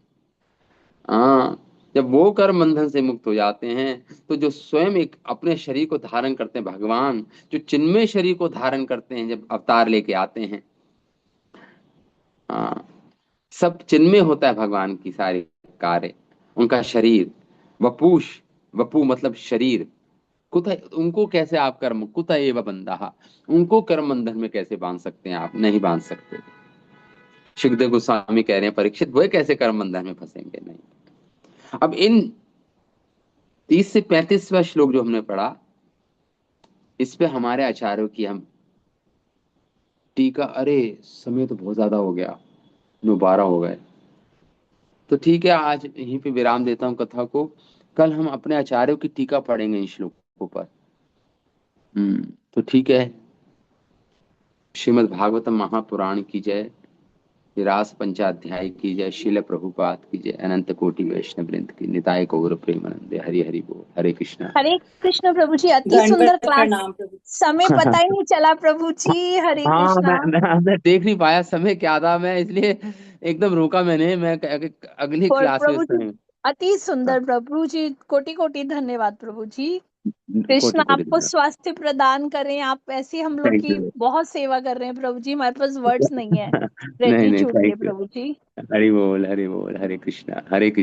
हाँ, जब वो कर्म बंधन से मुक्त हो जाते हैं, तो जो स्वयं एक अपने शरीर को धारण करते हैं, भगवान जो चिन्मय शरीर को धारण करते हैं जब अवतार लेके आते हैं, हाँ, सब चिन्मय होता है भगवान की सारी कार्य। उनका शरीर वपुष, वपु मतलब शरीर, कुत, उनको कैसे आप कर्म कुत एव बंधा, उनको कर्म बंधन में कैसे बांध सकते हैं आप? नहीं बांध सकते। सुखदेव गोस्वामी कह रहे हैं परीक्षित, वो कैसे कर्म बंधन में फंसेंगे? नहीं। अब इन 30 से 35वां श्लोक जो हमने पढ़ा, इस पे हमारे आचार्यों की हम टीका, अरे समय तो बहुत ज्यादा हो गया, 9:12 हो गए। तो ठीक है, आज यहीं पे विराम देता हूँ कथा को। कल हम अपने आचार्यों की टीका पढ़ेंगे इन श्लोकों पर। तो ठीक है। श्रीमद् भागवतम महापुराण की जय, रास पंचाध्याय की जय, शिल प्रभुपाद की जय, अनंत कोटि वैष्णव वृंद की, निताय गौर प्रेमानंदे, हरि हरि बोल, हरे कृष्णा। हरे कृष्ण प्रभु जी, अति सुंदर दंडवत क्लास। प्रणाम प्रभु। समय पता ही नहीं चला प्रभु जी। हरे हाँ, कृष्णा। मैं देख नहीं पाया समय क्या था, मैं इसलिए एकदम रोका मैंने, मैं अगली और क्लास में प्रभु जी, समय। अति हाँ, सुंदर प्रभु जी, कोटि कोटि धन्यवाद प्रभु जी। कोटि कृष्ण कोटि आपको धन्यवाद। स्वास्थ्य प्रदान करें, आप ऐसे हम लोग थैंक की यू। बहुत सेवा कर रहे हैं प्रभु जी, हमारे पास वर्ड्स नहीं है नहीं नहीं, ग्रेटिट्यूड के थैंक यू। प्रभु जी। हरि बोल, हरि बोल, हरे कृष्णा, हरे कृष्णा।